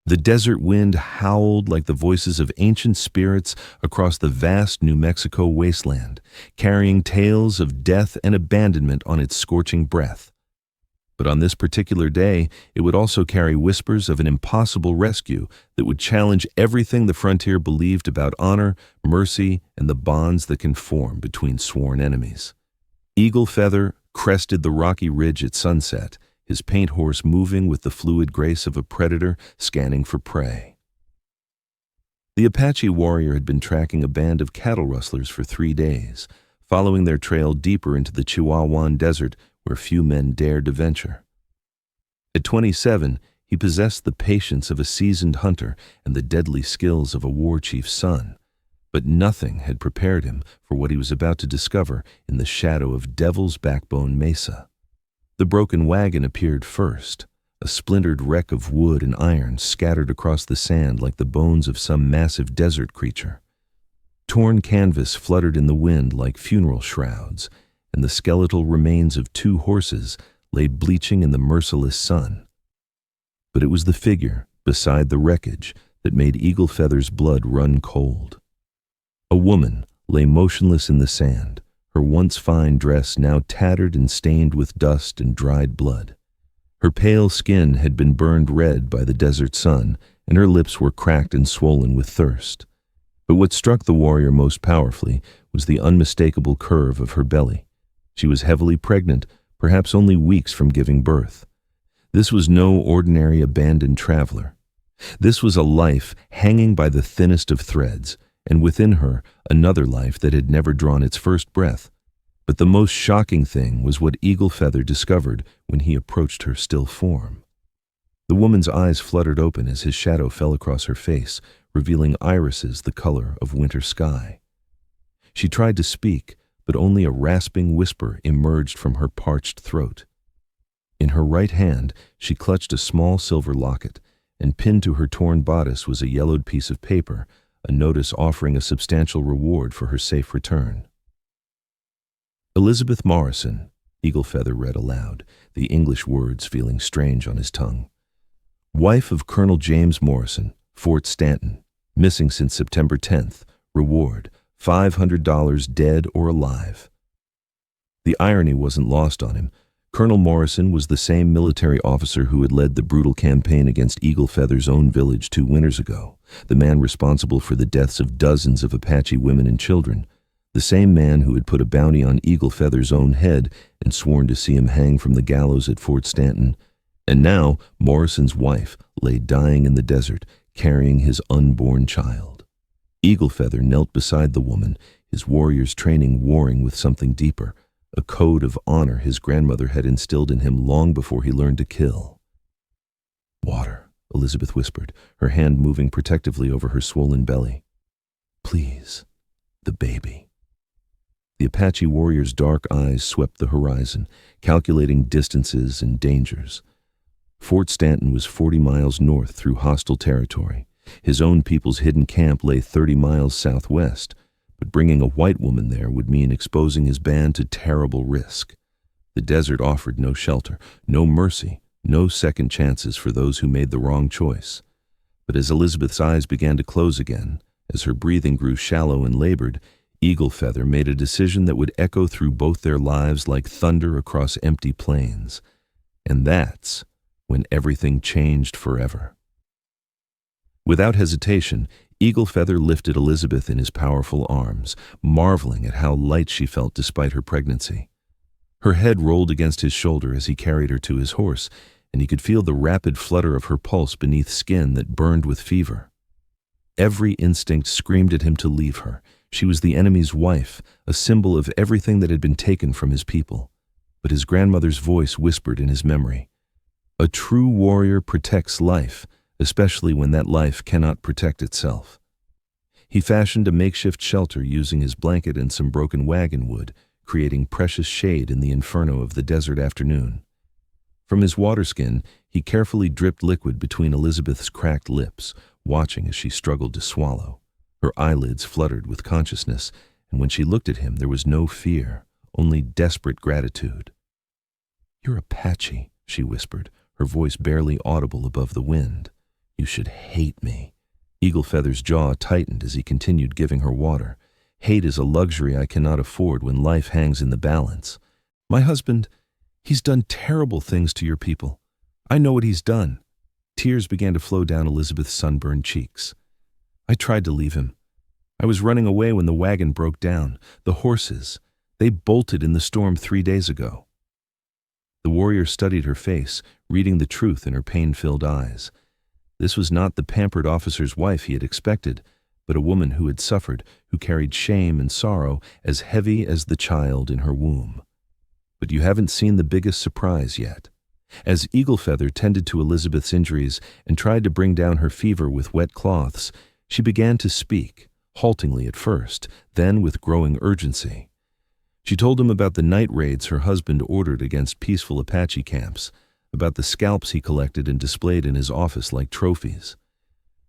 The desert wind howled like the voices of ancient spirits across the vast New Mexico wasteland, carrying tales of death and abandonment on its scorching breath. But on this particular day, it would also carry whispers of an impossible rescue that would challenge everything the frontier believed about honor, mercy, and the bonds that can form between sworn enemies. Eagle Feather crested the rocky ridge at sunset, his paint horse moving with the fluid grace of a predator scanning for prey. The Apache warrior had been tracking a band of cattle rustlers for 3 days, following their trail deeper into the Chihuahuan Desert where few men dared to venture. At 27, he possessed the patience of a seasoned hunter and the deadly skills of a war chief's son, but nothing had prepared him for what he was about to discover in the shadow of Devil's Backbone Mesa. The broken wagon appeared first, a splintered wreck of wood and iron scattered across the sand like the bones of some massive desert creature. Torn canvas fluttered in the wind like funeral shrouds, and the skeletal remains of 2 horses lay bleaching in the merciless sun. But it was the figure beside the wreckage that made Eagle Feather's blood run cold. A woman lay motionless in the sand, her once fine dress now tattered and stained with dust and dried blood. Her pale skin had been burned red by the desert sun, and her lips were cracked and swollen with thirst. But what struck the warrior most powerfully was the unmistakable curve of her belly. She was heavily pregnant, perhaps only weeks from giving birth. This was no ordinary abandoned traveler. This was a life hanging by the thinnest of threads, and within her another life that had never drawn its first breath. But the most shocking thing was what Eagle Feather discovered when he approached her still form. The woman's eyes fluttered open as his shadow fell across her face, revealing irises the color of winter sky. She tried to speak, but only a rasping whisper emerged from her parched throat. In her right hand, she clutched a small silver locket, and pinned to her torn bodice was a yellowed piece of paper, a notice offering a substantial reward for her safe return. Elizabeth Morrison, Eagle Feather read aloud, the English words feeling strange on his tongue. Wife of Colonel James Morrison, Fort Stanton, missing since September 10th, reward, $500 dead or alive. The irony wasn't lost on him. Colonel Morrison was the same military officer who had led the brutal campaign against Eagle Feather's own village 2 winters ago, the man responsible for the deaths of dozens of Apache women and children, the same man who had put a bounty on Eagle Feather's own head and sworn to see him hang from the gallows at Fort Stanton. And now Morrison's wife lay dying in the desert, carrying his unborn child. Eagle Feather knelt beside the woman, his warrior's training warring with something deeper, a code of honor his grandmother had instilled in him long before he learned to kill. Water, Elizabeth whispered, her hand moving protectively over her swollen belly. Please, the baby. The Apache warrior's dark eyes swept the horizon, calculating distances and dangers. Fort Stanton was 40 miles north through hostile territory. His own people's hidden camp lay 30 miles southwest, but bringing a white woman there would mean exposing his band to terrible risk. The desert offered no shelter, no mercy, no second chances for those who made the wrong choice. But as Elizabeth's eyes began to close again, as her breathing grew shallow and labored, Eagle Feather made a decision that would echo through both their lives like thunder across empty plains. And that's when everything changed forever. Without hesitation, Eagle Feather lifted Elizabeth in his powerful arms, marveling at how light she felt despite her pregnancy. Her head rolled against his shoulder as he carried her to his horse, and he could feel the rapid flutter of her pulse beneath skin that burned with fever. Every instinct screamed at him to leave her. She was the enemy's wife, a symbol of everything that had been taken from his people. But his grandmother's voice whispered in his memory, "A true warrior protects life, especially when that life cannot protect itself." He fashioned a makeshift shelter using his blanket and some broken wagon wood, creating precious shade in the inferno of the desert afternoon. From his waterskin, he carefully dripped liquid between Elizabeth's cracked lips, watching as she struggled to swallow. Her eyelids fluttered with consciousness, and when she looked at him, there was no fear, only desperate gratitude. "You're Apache," she whispered, her voice barely audible above the wind. You should hate me. Eagle Feather's jaw tightened as he continued giving her water. Hate is a luxury I cannot afford when life hangs in the balance. My husband, he's done terrible things to your people. I know what he's done. Tears began to flow down Elizabeth's sunburned cheeks. I tried to leave him. I was running away when the wagon broke down. The horses, they bolted in the storm 3 days ago. The warrior studied her face, reading the truth in her pain-filled eyes. This was not the pampered officer's wife he had expected, but a woman who had suffered, who carried shame and sorrow as heavy as the child in her womb. But you haven't seen the biggest surprise yet. As Eagle Feather tended to Elizabeth's injuries and tried to bring down her fever with wet cloths, she began to speak, haltingly at first, then with growing urgency. She told him about the night raids her husband ordered against peaceful Apache camps, about the scalps he collected and displayed in his office like trophies.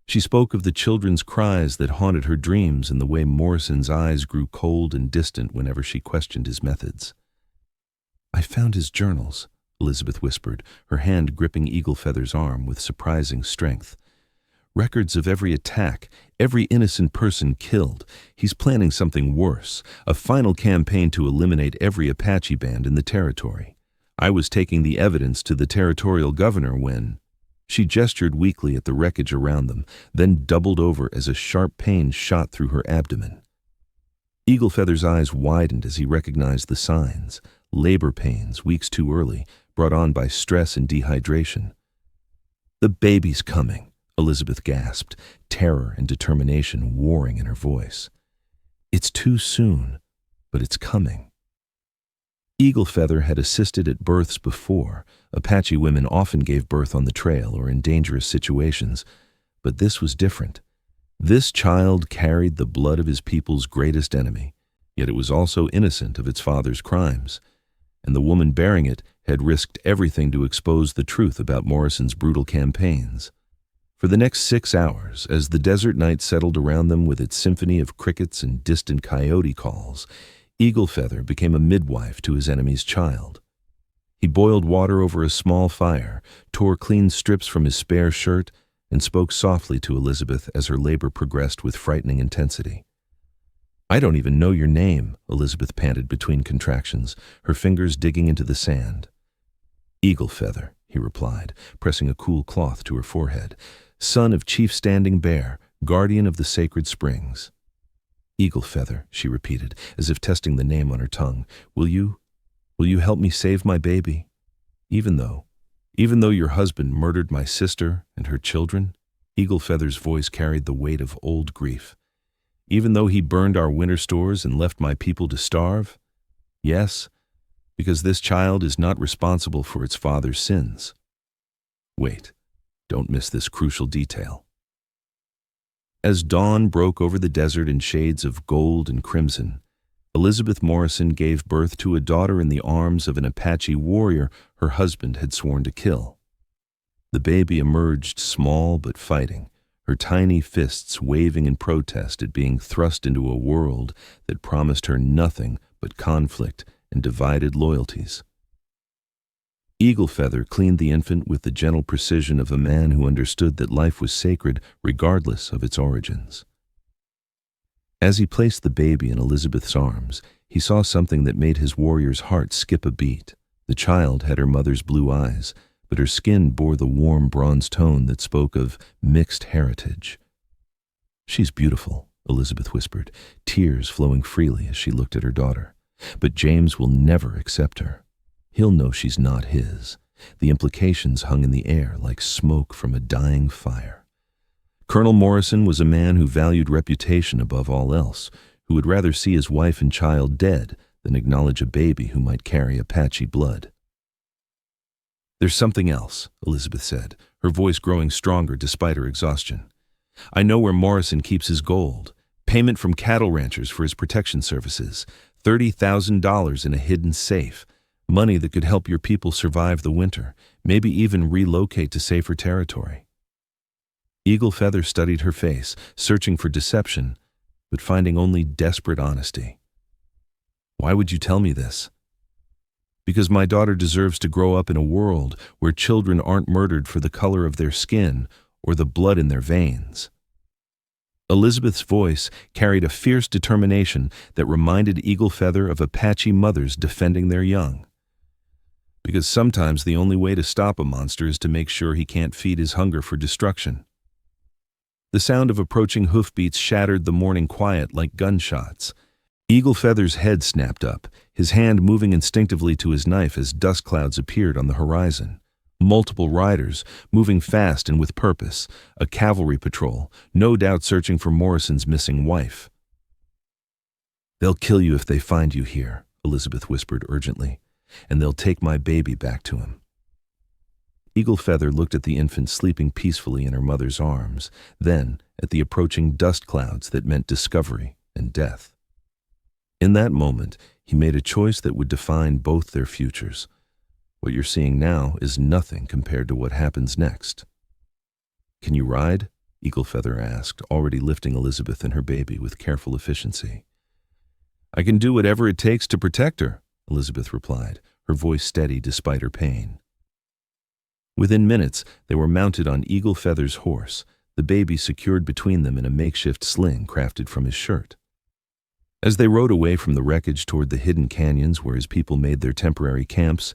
She spoke of the children's cries that haunted her dreams and the way Morrison's eyes grew cold and distant whenever she questioned his methods. "I found his journals," Elizabeth whispered, her hand gripping Eagle Feather's arm with surprising strength. "Records of every attack, every innocent person killed. He's planning something worse, a final campaign to eliminate every Apache band in the territory. I was taking the evidence to the territorial governor when—" She gestured weakly at the wreckage around them, then doubled over as a sharp pain shot through her abdomen. Eagle Feather's eyes widened as he recognized the signs: labor pains, weeks too early, brought on by stress and dehydration. "The baby's coming," Elizabeth gasped, terror and determination warring in her voice. "It's too soon, but it's coming." Eagle Feather had assisted at births before. Apache women often gave birth on the trail or in dangerous situations, but this was different. This child carried the blood of his people's greatest enemy, yet it was also innocent of its father's crimes, and the woman bearing it had risked everything to expose the truth about Morrison's brutal campaigns. For the next 6 hours, as the desert night settled around them with its symphony of crickets and distant coyote calls, Eagle Feather became a midwife to his enemy's child. He boiled water over a small fire, tore clean strips from his spare shirt, and spoke softly to Elizabeth as her labor progressed with frightening intensity. "I don't even know your name," Elizabeth panted between contractions, her fingers digging into the sand. "Eagle Feather," he replied, pressing a cool cloth to her forehead. "Son of Chief Standing Bear, guardian of the sacred springs." "Eagle Feather," she repeated, as if testing the name on her tongue. Will you help me save my baby? Even though your husband murdered my sister and her children?" Eagle Feather's voice carried the weight of old grief. "Even though he burned our winter stores and left my people to starve? Yes, because this child is not responsible for its father's sins." Wait, don't miss this crucial detail. As dawn broke over the desert in shades of gold and crimson, Elizabeth Morrison gave birth to a daughter in the arms of an Apache warrior her husband had sworn to kill. The baby emerged small but fighting, her tiny fists waving in protest at being thrust into a world that promised her nothing but conflict and divided loyalties. Eagle Feather cleaned the infant with the gentle precision of a man who understood that life was sacred regardless of its origins. As he placed the baby in Elizabeth's arms, he saw something that made his warrior's heart skip a beat. The child had her mother's blue eyes, but her skin bore the warm bronze tone that spoke of mixed heritage. "She's beautiful," Elizabeth whispered, tears flowing freely as she looked at her daughter. "But James will never accept her. He'll know she's not his." The implications hung in the air like smoke from a dying fire. Colonel Morrison was a man who valued reputation above all else, who would rather see his wife and child dead than acknowledge a baby who might carry Apache blood. "There's something else," Elizabeth said, her voice growing stronger despite her exhaustion. "I know where Morrison keeps his gold. Payment from cattle ranchers for his protection services. $30,000 in a hidden safe. Money that could help your people survive the winter, maybe even relocate to safer territory." Eagle Feather studied her face, searching for deception, but finding only desperate honesty. "Why would you tell me this?" "Because my daughter deserves to grow up in a world where children aren't murdered for the color of their skin or the blood in their veins. Elizabeth's voice carried a fierce determination that reminded Eagle Feather of Apache mothers defending their young. Because sometimes the only way to stop a monster is to make sure he can't feed his hunger for destruction. The sound of approaching hoofbeats shattered the morning quiet like gunshots. Eagle Feather's head snapped up, his hand moving instinctively to his knife as dust clouds appeared on the horizon. Multiple riders, moving fast and with purpose, a cavalry patrol, no doubt searching for Morrison's missing wife. "They'll kill you if they find you here," Elizabeth whispered urgently, "and they'll take my baby back to him." Eagle Feather looked at the infant sleeping peacefully in her mother's arms, then at the approaching dust clouds that meant discovery and death. In that moment, he made a choice that would define both their futures. What you're seeing now is nothing compared to what happens next. "Can you ride?" Eagle Feather asked, already lifting Elizabeth and her baby with careful efficiency. "I can do whatever it takes to protect her," Elizabeth replied, her voice steady despite her pain. Within minutes, they were mounted on Eagle Feather's horse, the baby secured between them in a makeshift sling crafted from his shirt. As they rode away from the wreckage toward the hidden canyons where his people made their temporary camps,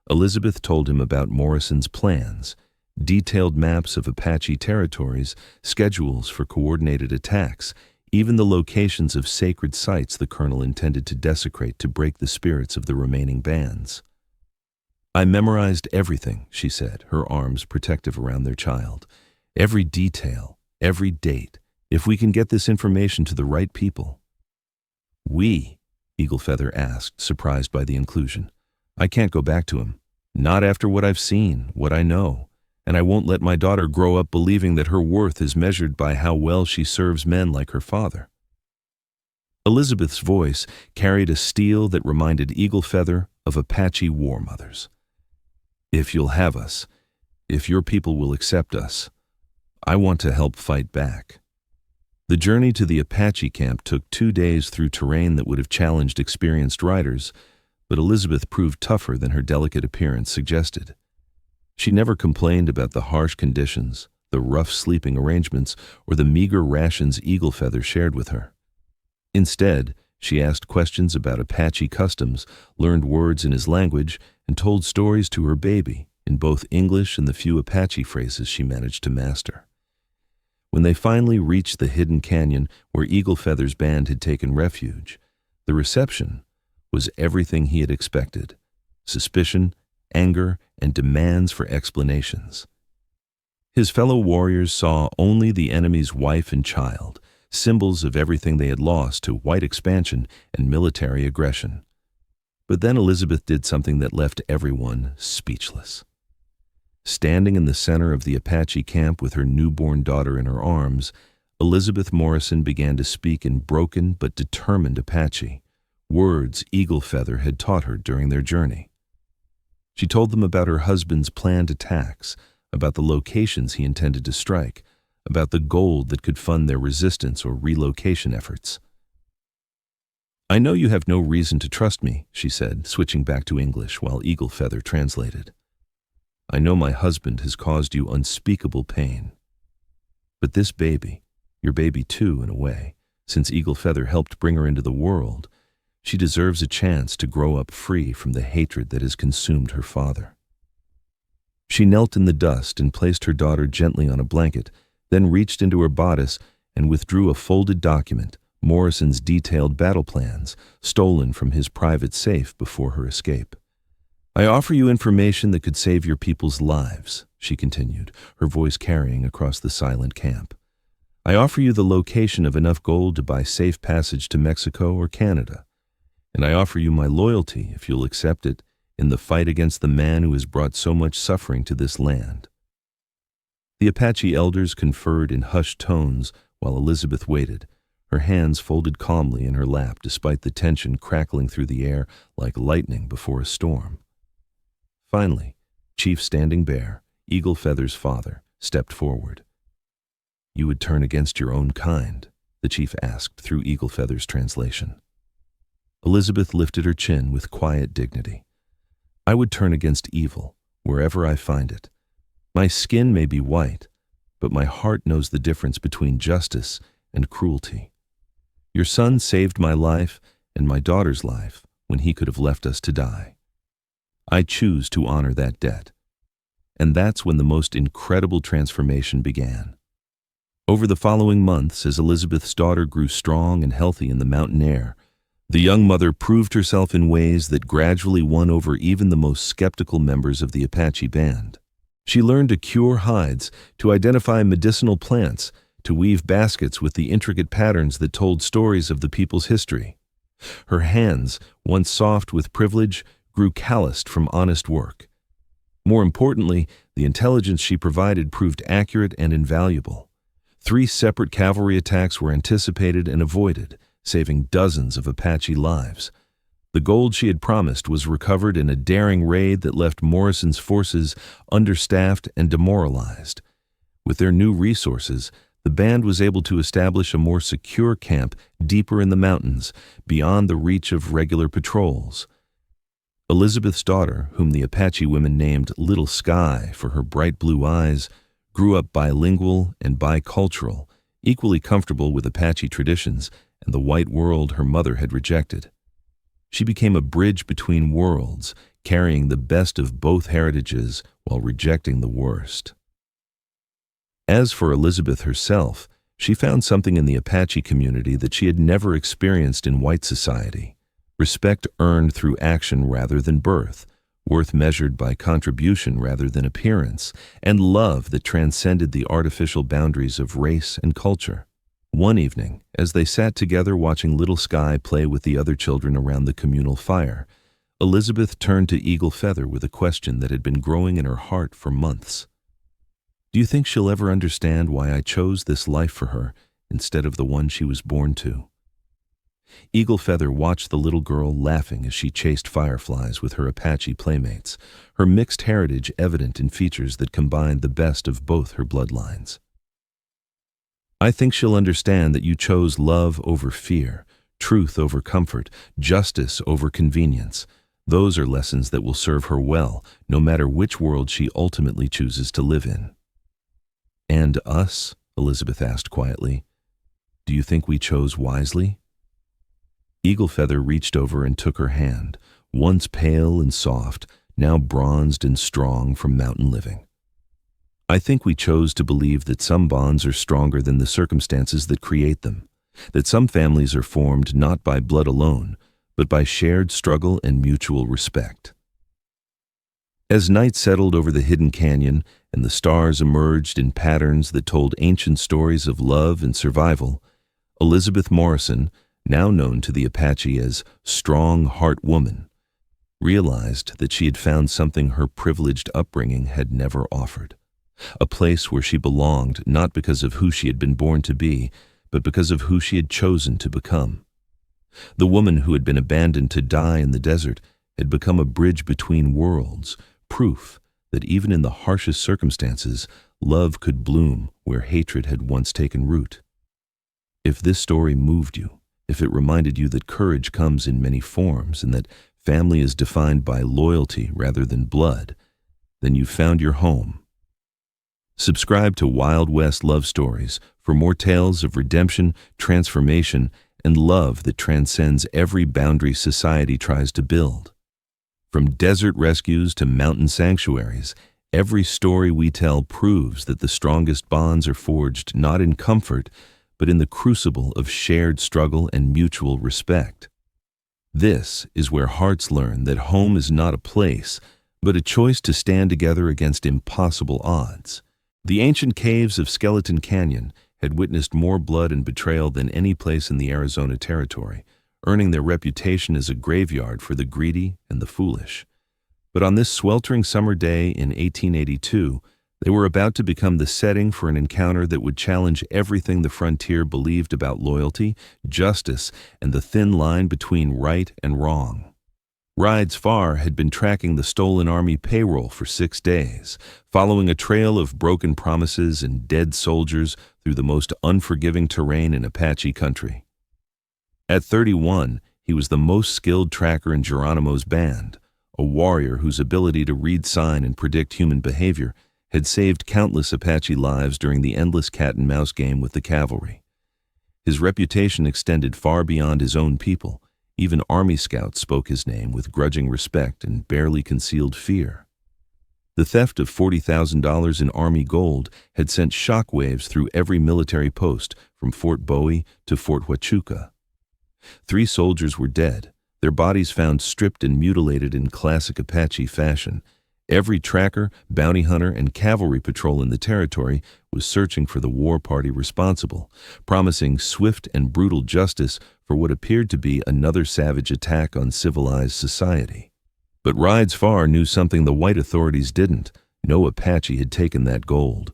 Elizabeth told him about Morrison's plans, detailed maps of Apache territories, schedules for coordinated attacks, even the locations of sacred sites the colonel intended to desecrate to break the spirits of the remaining bands. "I memorized everything," she said, her arms protective around their child. "Every detail, every date, if we can get this information to the right people." "We?" Eagle Feather asked, surprised by the inclusion. "I can't go back to him. Not after what I've seen, what I know, and I won't let my daughter grow up believing that her worth is measured by how well she serves men like her father." Elizabeth's voice carried a steel that reminded Eagle Feather of Apache war mothers. "If you'll have us, if your people will accept us, I want to help fight back." The journey to the Apache camp took 2 days through terrain that would have challenged experienced riders, but Elizabeth proved tougher than her delicate appearance suggested. She never complained about the harsh conditions, the rough sleeping arrangements, or the meager rations Eagle Feather shared with her. Instead, she asked questions about Apache customs, learned words in his language, and told stories to her baby in both English and the few Apache phrases she managed to master. When they finally reached the hidden canyon where Eagle Feather's band had taken refuge, the reception was everything he had expected: suspicion, anger, and demands for explanations. His fellow warriors saw only the enemy's wife and child, symbols of everything they had lost to white expansion and military aggression. But then Elizabeth did something that left everyone speechless. Standing in the center of the Apache camp with her newborn daughter in her arms, Elizabeth Morrison began to speak in broken but determined Apache, words Eagle Feather had taught her during their journey. She told them about her husband's planned attacks, about the locations he intended to strike, about the gold that could fund their resistance or relocation efforts. "I know you have no reason to trust me," she said, switching back to English while Eagle Feather translated. "I know my husband has caused you unspeakable pain. But this baby, your baby too in a way, since Eagle Feather helped bring her into the world, she deserves a chance to grow up free from the hatred that has consumed her father." She knelt in the dust and placed her daughter gently on a blanket, then reached into her bodice and withdrew a folded document, Morrison's detailed battle plans, stolen from his private safe before her escape. "I offer you information that could save your people's lives," she continued, her voice carrying across the silent camp. "I offer you the location of enough gold to buy safe passage to Mexico or Canada. And I offer you my loyalty, if you'll accept it, in the fight against the man who has brought so much suffering to this land." The Apache elders conferred in hushed tones while Elizabeth waited, her hands folded calmly in her lap despite the tension crackling through the air like lightning before a storm. Finally, Chief Standing Bear, Eagle Feather's father, stepped forward. "You would turn against your own kind?" the chief asked through Eagle Feather's translation. Elizabeth lifted her chin with quiet dignity. "I would turn against evil, wherever I find it. My skin may be white, but my heart knows the difference between justice and cruelty. Your son saved my life and my daughter's life when he could have left us to die. I choose to honor that debt. And that's when the most incredible transformation began. Over the following months, as Elizabeth's daughter grew strong and healthy in the mountain air, the young mother proved herself in ways that gradually won over even the most skeptical members of the Apache band. She learned to cure hides, to identify medicinal plants, to weave baskets with the intricate patterns that told stories of the people's history. Her hands, once soft with privilege, grew calloused from honest work. More importantly, the intelligence she provided proved accurate and invaluable. 3 separate cavalry attacks were anticipated and avoided, saving dozens of Apache lives. The gold she had promised was recovered in a daring raid that left Morrison's forces understaffed and demoralized. With their new resources, the band was able to establish a more secure camp deeper in the mountains, beyond the reach of regular patrols. Elizabeth's daughter, whom the Apache women named Little Sky for her bright blue eyes, grew up bilingual and bicultural, equally comfortable with Apache traditions and the white world her mother had rejected. She became a bridge between worlds, carrying the best of both heritages while rejecting the worst. As for Elizabeth herself, she found something in the Apache community that she had never experienced in white society: respect earned through action rather than birth, worth measured by contribution rather than appearance, and love that transcended the artificial boundaries of race and culture. One evening, as they sat together watching Little Sky play with the other children around the communal fire, Elizabeth turned to Eagle Feather with a question that had been growing in her heart for months. "Do you think she'll ever understand why I chose this life for her instead of the one she was born to?" Eagle Feather watched the little girl laughing as she chased fireflies with her Apache playmates, her mixed heritage evident in features that combined the best of both her bloodlines. "I think she'll understand that you chose love over fear, truth over comfort, justice over convenience. Those are lessons that will serve her well, no matter which world she ultimately chooses to live in." "And us?" Elizabeth asked quietly. "Do you think we chose wisely?" Eagle Feather reached over and took her hand, once pale and soft, now bronzed and strong from mountain living. "I think we chose to believe that some bonds are stronger than the circumstances that create them, that some families are formed not by blood alone, but by shared struggle and mutual respect." As night settled over the hidden canyon and the stars emerged in patterns that told ancient stories of love and survival, Elizabeth Morrison, now known to the Apache as Strong Heart Woman, realized that she had found something her privileged upbringing had never offered: a place where she belonged not because of who she had been born to be, but because of who she had chosen to become. The woman who had been abandoned to die in the desert had become a bridge between worlds, proof that even in the harshest circumstances, love could bloom where hatred had once taken root. If this story moved you, if it reminded you that courage comes in many forms and that family is defined by loyalty rather than blood, then you've found your home. Subscribe to Wild West Love Stories for more tales of redemption, transformation, and love that transcends every boundary society tries to build. From desert rescues to mountain sanctuaries, every story we tell proves that the strongest bonds are forged not in comfort, but in the crucible of shared struggle and mutual respect. This is where hearts learn that home is not a place, but a choice to stand together against impossible odds. The ancient caves of Skeleton Canyon had witnessed more blood and betrayal than any place in the Arizona Territory, earning their reputation as a graveyard for the greedy and the foolish. But on this sweltering summer day in 1882, they were about to become the setting for an encounter that would challenge everything the frontier believed about loyalty, justice, and the thin line between right and wrong. Rides Far had been tracking the stolen army payroll for 6 days, following a trail of broken promises and dead soldiers through the most unforgiving terrain in Apache country. At 31, he was the most skilled tracker in Geronimo's band, a warrior whose ability to read sign and predict human behavior had saved countless Apache lives during the endless cat-and-mouse game with the cavalry. His reputation extended far beyond his own people. Even Army scouts spoke his name with grudging respect and barely concealed fear. The theft of $40,000 in Army gold had sent shockwaves through every military post, from Fort Bowie to Fort Huachuca. 3 soldiers were dead, their bodies found stripped and mutilated in classic Apache fashion. Every tracker, bounty hunter, and cavalry patrol in the territory was searching for the war party responsible, promising swift and brutal justice for what appeared to be another savage attack on civilized society. But Rides Far knew something the white authorities didn't. No Apache had taken that gold.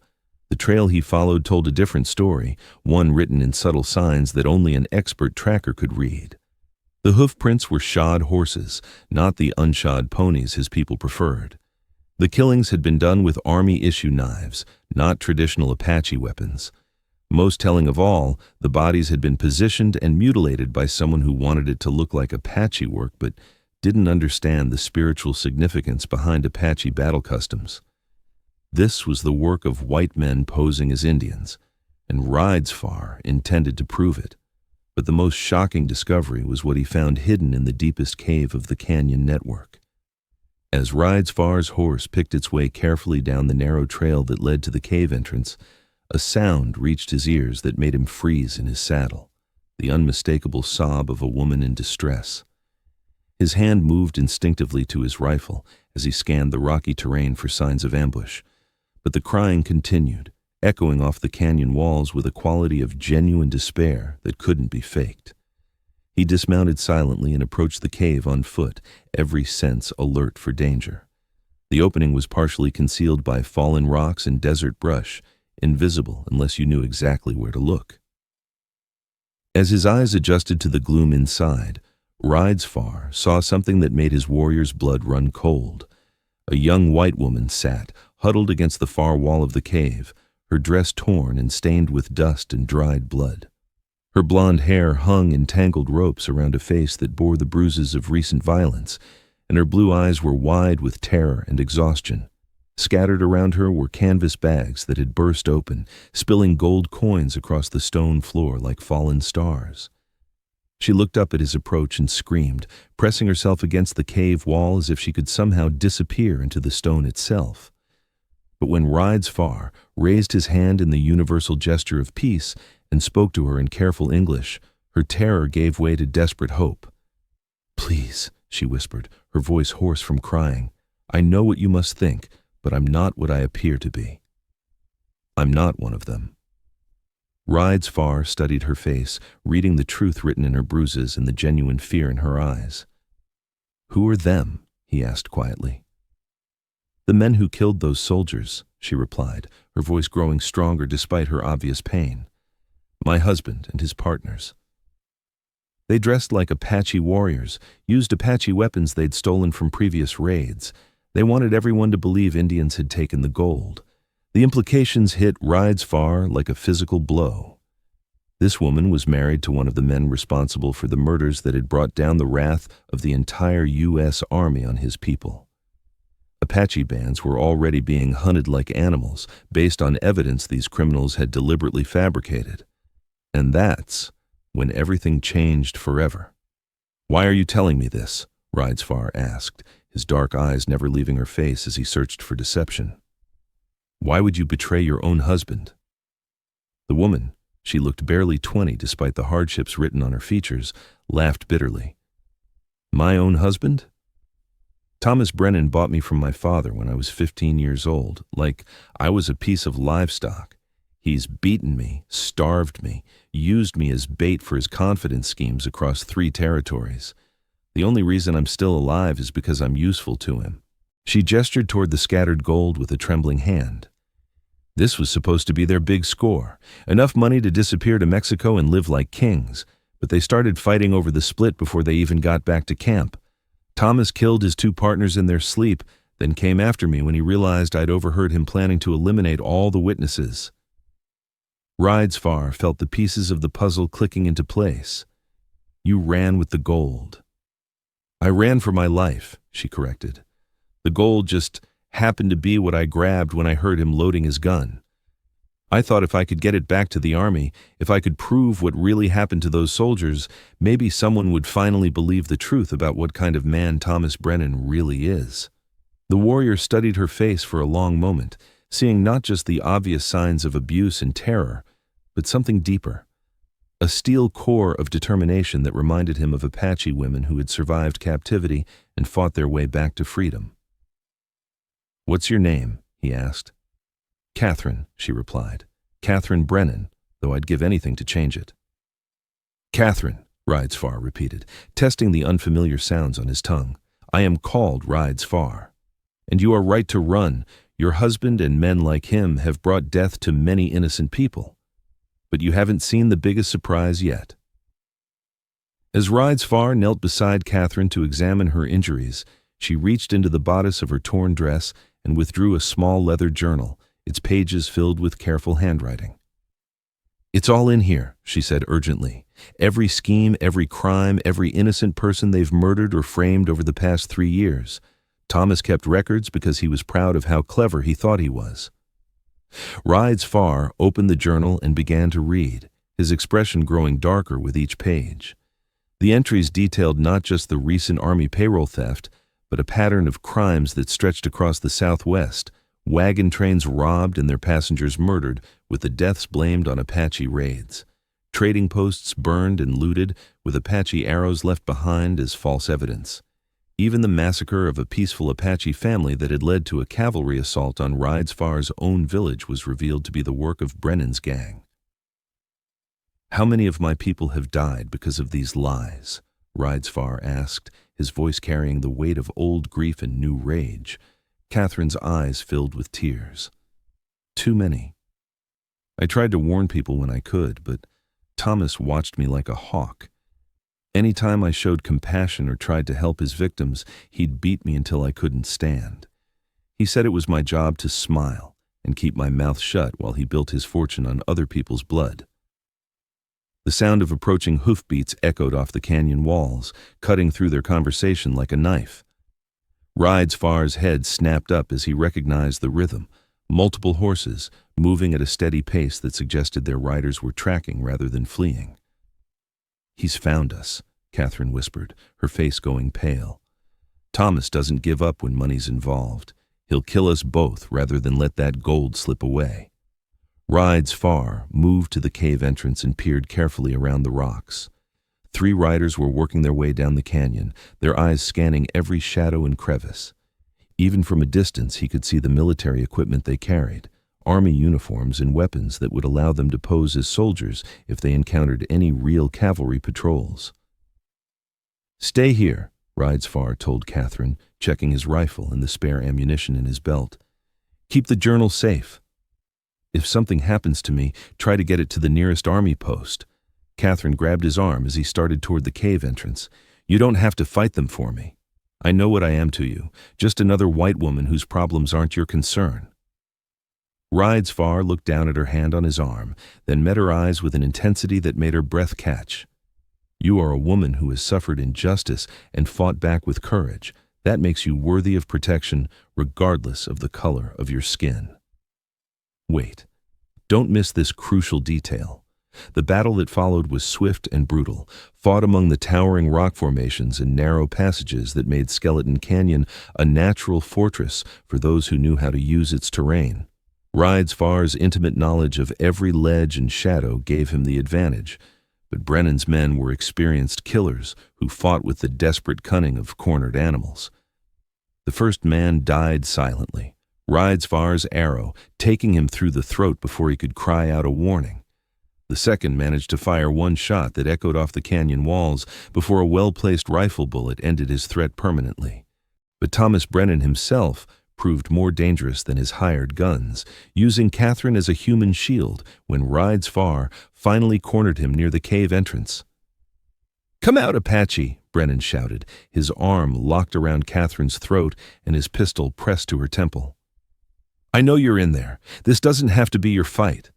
The trail he followed told a different story, one written in subtle signs that only an expert tracker could read. The hoof prints were shod horses, not the unshod ponies his people preferred. The killings had been done with Army-issue knives, not traditional Apache weapons. Most telling of all, the bodies had been positioned and mutilated by someone who wanted it to look like Apache work but didn't understand the spiritual significance behind Apache battle customs. This was the work of white men posing as Indians, and Rides Far intended to prove it. But the most shocking discovery was what he found hidden in the deepest cave of the canyon network. As Rides Far's horse picked its way carefully down the narrow trail that led to the cave entrance, a sound reached his ears that made him freeze in his saddle, the unmistakable sob of a woman in distress. His hand moved instinctively to his rifle as he scanned the rocky terrain for signs of ambush, but the crying continued, echoing off the canyon walls with a quality of genuine despair that couldn't be faked. He dismounted silently and approached the cave on foot, every sense alert for danger. The opening was partially concealed by fallen rocks and desert brush, invisible unless you knew exactly where to look. As his eyes adjusted to the gloom inside, Rides Far saw something that made his warrior's blood run cold. A young white woman sat, huddled against the far wall of the cave, her dress torn and stained with dust and dried blood. Her blonde hair hung in tangled ropes around a face that bore the bruises of recent violence, and her blue eyes were wide with terror and exhaustion. Scattered around her were canvas bags that had burst open, spilling gold coins across the stone floor like fallen stars. She looked up at his approach and screamed, pressing herself against the cave wall as if she could somehow disappear into the stone itself. But when Rides Far raised his hand in the universal gesture of peace and spoke to her in careful English, her terror gave way to desperate hope. "Please," she whispered, her voice hoarse from crying, "I know what you must think, but I'm not what I appear to be. I'm not one of them." Rides Far studied her face, reading the truth written in her bruises and the genuine fear in her eyes. "Who are them?" he asked quietly. "The men who killed those soldiers," she replied, her voice growing stronger despite her obvious pain. "My husband and his partners. They dressed like Apache warriors, used Apache weapons they'd stolen from previous raids. They wanted everyone to believe Indians had taken the gold. The implications hit Rides Far like a physical blow. This woman was married to one of the men responsible for the murders that had brought down the wrath of the entire U.S. Army on his people. Apache bands were already being hunted like animals based on evidence these criminals had deliberately fabricated. And that's when everything changed forever. "Why are you telling me this?" Rides Far asked, his dark eyes never leaving her face as he searched for deception. "Why would you betray your own husband?" The woman, she looked barely 20 despite the hardships written on her features, laughed bitterly. "My own husband? Thomas Brennan bought me from my father when I was 15 years old, like I was a piece of livestock. He's beaten me, starved me, used me as bait for his confidence schemes across 3 territories. The only reason I'm still alive is because I'm useful to him." She gestured toward the scattered gold with a trembling hand. This was supposed to be their big score, enough money to disappear to Mexico and live like kings, but they started fighting over the split before they even got back to camp. Thomas killed his 2 partners in their sleep, then came after me when he realized I'd overheard him planning to eliminate all the witnesses. Rides Far felt the pieces of the puzzle clicking into place. "You ran with the gold." "I ran for my life," she corrected. "The gold just happened to be what I grabbed when I heard him loading his gun. I thought if I could get it back to the army, if I could prove what really happened to those soldiers, maybe someone would finally believe the truth about what kind of man Thomas Brennan really is. The warrior studied her face for a long moment, seeing not just the obvious signs of abuse and terror, but something deeper. A steel core of determination that reminded him of Apache women who had survived captivity and fought their way back to freedom. "What's your name?" he asked. "Catherine," she replied. "Catherine Brennan, though I'd give anything to change it." "Catherine," Rides Far repeated, testing the unfamiliar sounds on his tongue. "I am called Rides Far. And you are right to run. Your husband and men like him have brought death to many innocent people. But you haven't seen the biggest surprise yet." As Rides Far knelt beside Catherine to examine her injuries, she reached into the bodice of her torn dress and withdrew a small leather journal, its pages filled with careful handwriting. "It's all in here," she said urgently. "Every scheme, every crime, every innocent person they've murdered or framed over the past 3 years. Thomas kept records because he was proud of how clever he thought he was." Rides Far opened the journal and began to read, his expression growing darker with each page. The entries detailed not just the recent Army payroll theft, but a pattern of crimes that stretched across the Southwest, wagon trains robbed and their passengers murdered, with the deaths blamed on Apache raids. Trading posts burned and looted, with Apache arrows left behind as false evidence. Even the massacre of a peaceful Apache family that had led to a cavalry assault on Rides Far's own village was revealed to be the work of Brennan's gang. "How many of my people have died because of these lies?" Rides Far asked, his voice carrying the weight of old grief and new rage. Catherine's eyes filled with tears. "Too many. I tried to warn people when I could, but Thomas watched me like a hawk. Any time I showed compassion or tried to help his victims, he'd beat me until I couldn't stand. He said it was my job to smile and keep my mouth shut while he built his fortune on other people's blood." The sound of approaching hoofbeats echoed off the canyon walls, cutting through their conversation like a knife. Rides Far's head snapped up as he recognized the rhythm, multiple horses, moving at a steady pace that suggested their riders were tracking rather than fleeing. "He's found us," Catherine whispered, her face going pale. "Thomas doesn't give up when money's involved. He'll kill us both rather than let that gold slip away." Rides Far moved to the cave entrance and peered carefully around the rocks. 3 riders were working their way down the canyon, their eyes scanning every shadow and crevice. Even from a distance, he could see the military equipment they carried, army uniforms and weapons that would allow them to pose as soldiers if they encountered any real cavalry patrols. "Stay here," Rides Far told Catherine, checking his rifle and the spare ammunition in his belt. "Keep the journal safe. If something happens to me, try to get it to the nearest army post." Catherine grabbed his arm as he started toward the cave entrance. "You don't have to fight them for me. I know what I am to you, just another white woman whose problems aren't your concern." Rides Far looked down at her hand on his arm, then met her eyes with an intensity that made her breath catch. "You are a woman who has suffered injustice and fought back with courage. That makes you worthy of protection, regardless of the color of your skin." Wait, don't miss this crucial detail. The battle that followed was swift and brutal, fought among the towering rock formations and narrow passages that made Skeleton Canyon a natural fortress for those who knew how to use its terrain. Rides Far's intimate knowledge of every ledge and shadow gave him the advantage, but Brennan's men were experienced killers who fought with the desperate cunning of cornered animals. The first man died silently, Rides Far's arrow taking him through the throat before he could cry out a warning. The second managed to fire one shot that echoed off the canyon walls before a well-placed rifle bullet ended his threat permanently. But Thomas Brennan himself proved more dangerous than his hired guns, using Catherine as a human shield when Rides Far finally cornered him near the cave entrance. "Come out, Apache!" Brennan shouted, his arm locked around Catherine's throat and his pistol pressed to her temple. "I know you're in there. This doesn't have to be your fight."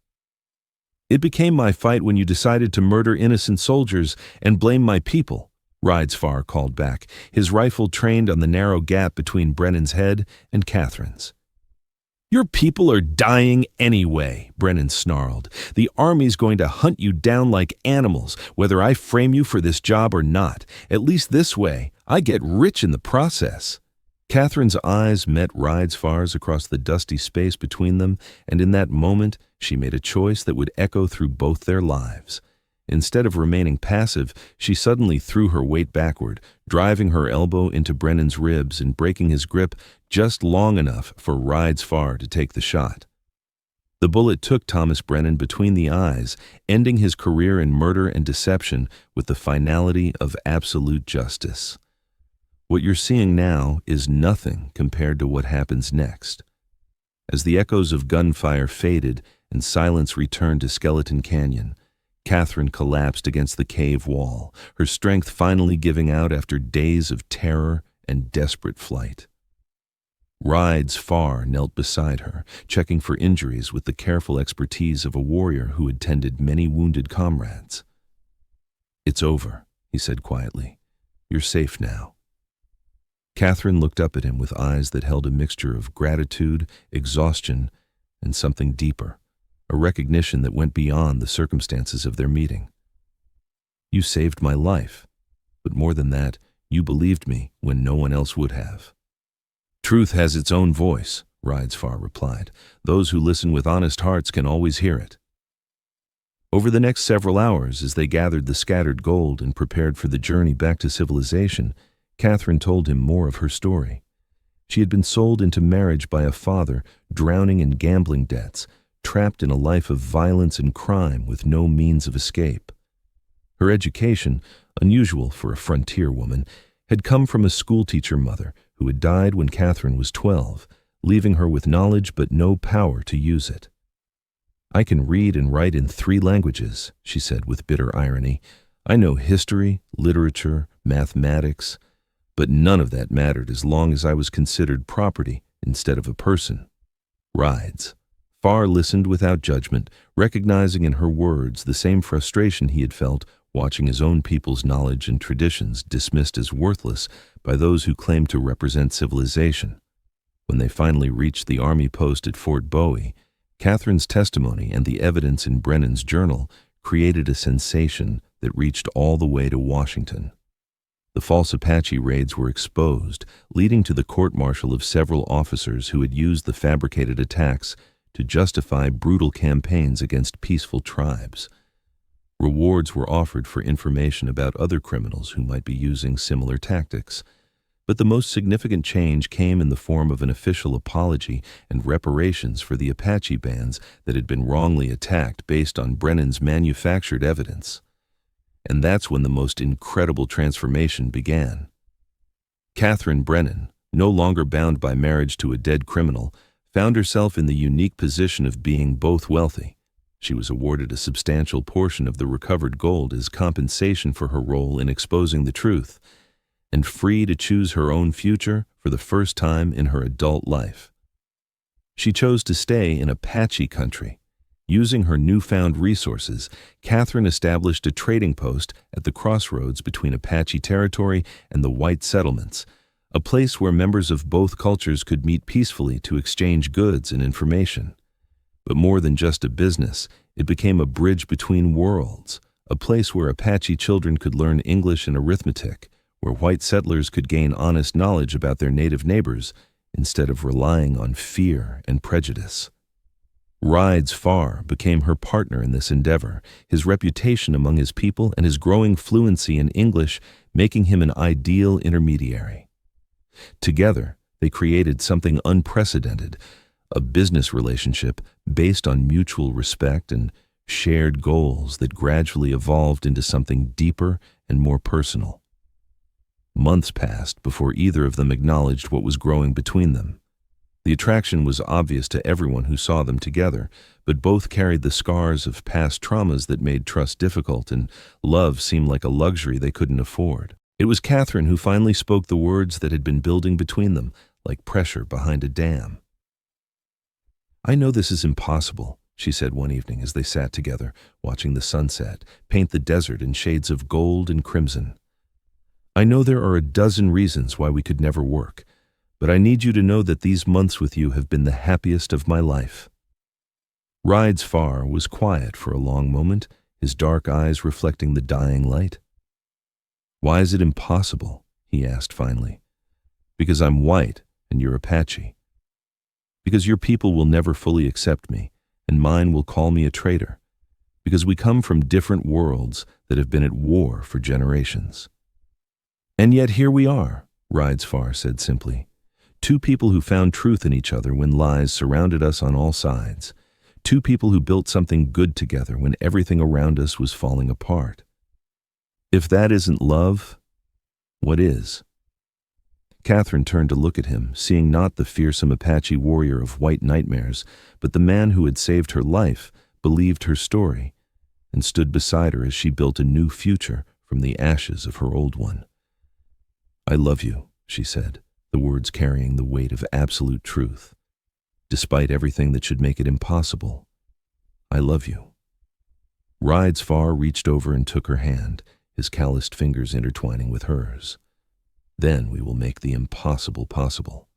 "It became my fight when you decided to murder innocent soldiers and blame my people," Rides Far called back, his rifle trained on the narrow gap between Brennan's head and Catherine's. "Your people are dying anyway," Brennan snarled. "The army's going to hunt you down like animals, whether I frame you for this job or not. At least this way, I get rich in the process." Catherine's eyes met Rides Far's across the dusty space between them, and in that moment, she made a choice that would echo through both their lives. Instead of remaining passive, she suddenly threw her weight backward, driving her elbow into Brennan's ribs and breaking his grip just long enough for Rides Far to take the shot. The bullet took Thomas Brennan between the eyes, ending his career in murder and deception with the finality of absolute justice. What you're seeing now is nothing compared to what happens next. As the echoes of gunfire faded and silence returned to Skeleton Canyon, Catherine collapsed against the cave wall, her strength finally giving out after days of terror and desperate flight. Rides Far knelt beside her, checking for injuries with the careful expertise of a warrior who had tended many wounded comrades. "It's over," he said quietly. "You're safe now." Catherine looked up at him with eyes that held a mixture of gratitude, exhaustion, and something deeper, a recognition that went beyond the circumstances of their meeting. "You saved my life, but more than that, you believed me when no one else would have." "Truth has its own voice," Rides Far replied. "Those who listen with honest hearts can always hear it." Over the next several hours, as they gathered the scattered gold and prepared for the journey back to civilization, Catherine told him more of her story. She had been sold into marriage by a father drowning in gambling debts, trapped in a life of violence and crime with no means of escape. Her education, unusual for a frontier woman, had come from a schoolteacher mother who had died when Catherine was 12, leaving her with knowledge but no power to use it. "I can read and write in 3 languages," she said with bitter irony. "I know history, literature, mathematics, but none of that mattered as long as I was considered property instead of a person." Rides Far listened without judgment, recognizing in her words the same frustration he had felt watching his own people's knowledge and traditions dismissed as worthless by those who claimed to represent civilization. When they finally reached the army post at Fort Bowie, Catherine's testimony and the evidence in Brennan's journal created a sensation that reached all the way to Washington. The false Apache raids were exposed, leading to the court-martial of several officers who had used the fabricated attacks to justify brutal campaigns against peaceful tribes. Rewards were offered for information about other criminals who might be using similar tactics. But the most significant change came in the form of an official apology and reparations for the Apache bands that had been wrongly attacked based on Brennan's manufactured evidence. And that's when the most incredible transformation began. Catherine Brennan, no longer bound by marriage to a dead criminal, found herself in the unique position of being both wealthy. She was awarded a substantial portion of the recovered gold as compensation for her role in exposing the truth, and free to choose her own future for the first time in her adult life. She chose to stay in Apache country. Using her newfound resources, Catherine established a trading post at the crossroads between Apache territory and the white settlements, a place where members of both cultures could meet peacefully to exchange goods and information. But more than just a business, it became a bridge between worlds, a place where Apache children could learn English and arithmetic, where white settlers could gain honest knowledge about their native neighbors instead of relying on fear and prejudice. Rides Far became her partner in this endeavor, his reputation among his people and his growing fluency in English making him an ideal intermediary. Together, they created something unprecedented, a business relationship based on mutual respect and shared goals that gradually evolved into something deeper and more personal. Months passed before either of them acknowledged what was growing between them. The attraction was obvious to everyone who saw them together, but both carried the scars of past traumas that made trust difficult and love seem like a luxury they couldn't afford. It was Catherine who finally spoke the words that had been building between them, like pressure behind a dam. "I know this is impossible," she said one evening as they sat together, watching the sunset paint the desert in shades of gold and crimson. I know there are a dozen reasons why we could never work, but I need you to know that these months with you have been the happiest of my life." Rides Far was quiet for a long moment, his dark eyes reflecting the dying light. "Why is it impossible?" he asked finally. "Because I'm white and you're Apache. Because your people will never fully accept me, and mine will call me a traitor. Because we come from different worlds that have been at war for generations." "And yet here we are," Rides Far said simply. "Two people who found truth in each other when lies surrounded us on all sides. Two people who built something good together when everything around us was falling apart. If that isn't love, what is?" Catherine turned to look at him, seeing not the fearsome Apache warrior of white nightmares, but the man who had saved her life, believed her story, and stood beside her as she built a new future from the ashes of her old one. "I love you," she said, the words carrying the weight of absolute truth. "Despite everything that should make it impossible, I love you." Rides Far reached over and took her hand, his calloused fingers intertwining with hers. "Then we will make the impossible possible.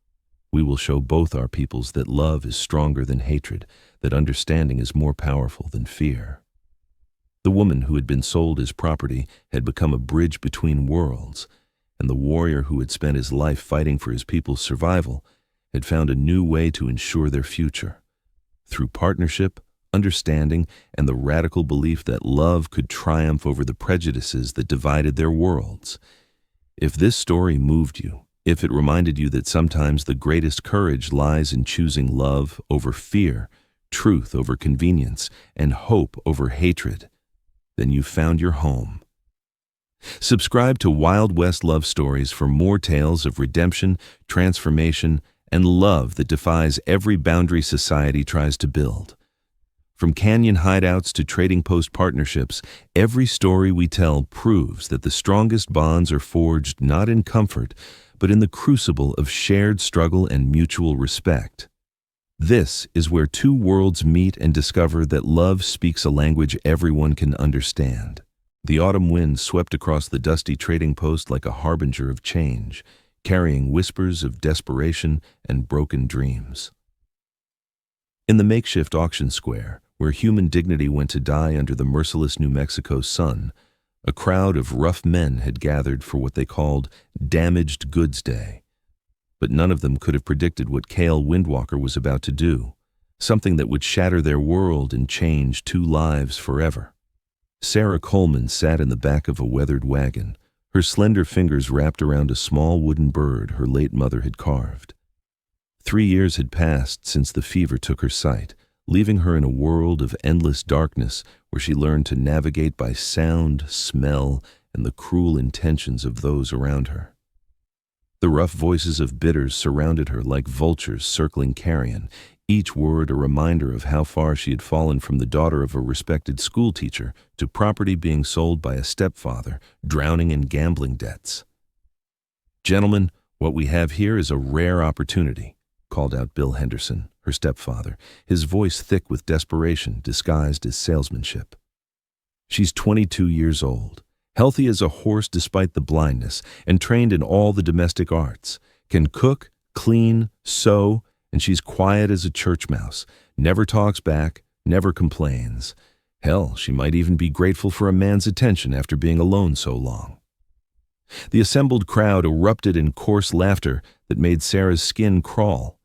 We will show both our peoples that love is stronger than hatred, that understanding is more powerful than fear." The woman who had been sold as property had become a bridge between worlds, and the warrior who had spent his life fighting for his people's survival had found a new way to ensure their future. Through partnership, understanding, and the radical belief that love could triumph over the prejudices that divided their worlds. If this story moved you, if it reminded you that sometimes the greatest courage lies in choosing love over fear, truth over convenience, and hope over hatred, then you've found your home. Subscribe to Wild West Love Stories for more tales of redemption, transformation, and love that defies every boundary society tries to build. From canyon hideouts to trading post partnerships, every story we tell proves that the strongest bonds are forged not in comfort, but in the crucible of shared struggle and mutual respect. This is where two worlds meet and discover that love speaks a language everyone can understand. The autumn wind swept across the dusty trading post like a harbinger of change, carrying whispers of desperation and broken dreams. In the makeshift auction square, where human dignity went to die under the merciless New Mexico sun, a crowd of rough men had gathered for what they called Damaged Goods Day. But none of them could have predicted what Cale Windwalker was about to do, something that would shatter their world and change two lives forever. Sarah Coleman sat in the back of a weathered wagon, her slender fingers wrapped around a small wooden bird her late mother had carved. 3 years had passed since the fever took her sight, leaving her in a world of endless darkness where she learned to navigate by sound, smell, and the cruel intentions of those around her. The rough voices of bidders surrounded her like vultures circling carrion, each word a reminder of how far she had fallen from the daughter of a respected schoolteacher to property being sold by a stepfather, drowning in gambling debts. "Gentlemen, what we have here is a rare opportunity," called out Bill Henderson, her stepfather, his voice thick with desperation disguised as salesmanship. "She's 22 years old, healthy as a horse despite the blindness, and trained in all the domestic arts, can cook, clean, sew, and she's quiet as a church mouse, never talks back, never complains. Hell, she might even be grateful for a man's attention after being alone so long." The assembled crowd erupted in coarse laughter that made Sarah's skin crawl.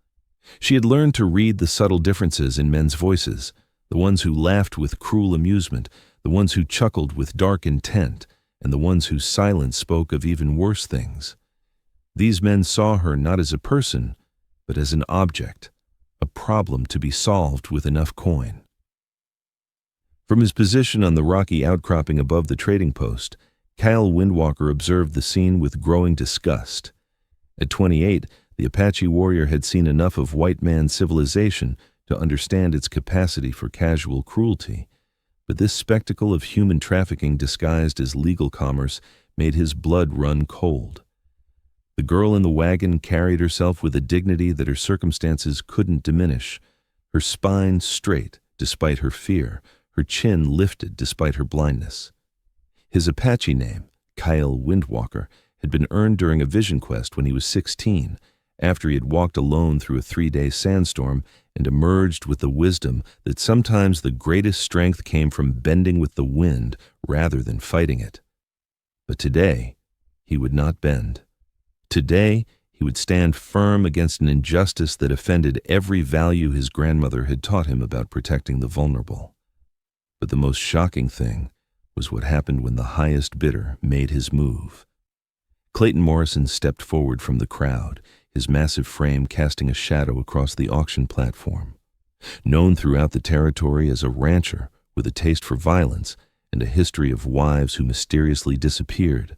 She had learned to read the subtle differences in men's voices, the ones who laughed with cruel amusement, the ones who chuckled with dark intent, and the ones whose silence spoke of even worse things. These men saw her not as a person, but as an object, a problem to be solved with enough coin. From his position on the rocky outcropping above the trading post, Cale Windwalker observed the scene with growing disgust. At 28, the Apache warrior had seen enough of white man civilization to understand its capacity for casual cruelty, but this spectacle of human trafficking disguised as legal commerce made his blood run cold. The girl in the wagon carried herself with a dignity that her circumstances couldn't diminish, her spine straight despite her fear, her chin lifted despite her blindness. His Apache name, Cale Windwalker, had been earned during a vision quest when he was 16, after he had walked alone through a 3-day sandstorm and emerged with the wisdom that sometimes the greatest strength came from bending with the wind rather than fighting it. But today, he would not bend. Today, he would stand firm against an injustice that offended every value his grandmother had taught him about protecting the vulnerable. But the most shocking thing was what happened when the highest bidder made his move. Clayton Morrison stepped forward from the crowd, his massive frame casting a shadow across the auction platform. Known throughout the territory as a rancher with a taste for violence and a history of wives who mysteriously disappeared,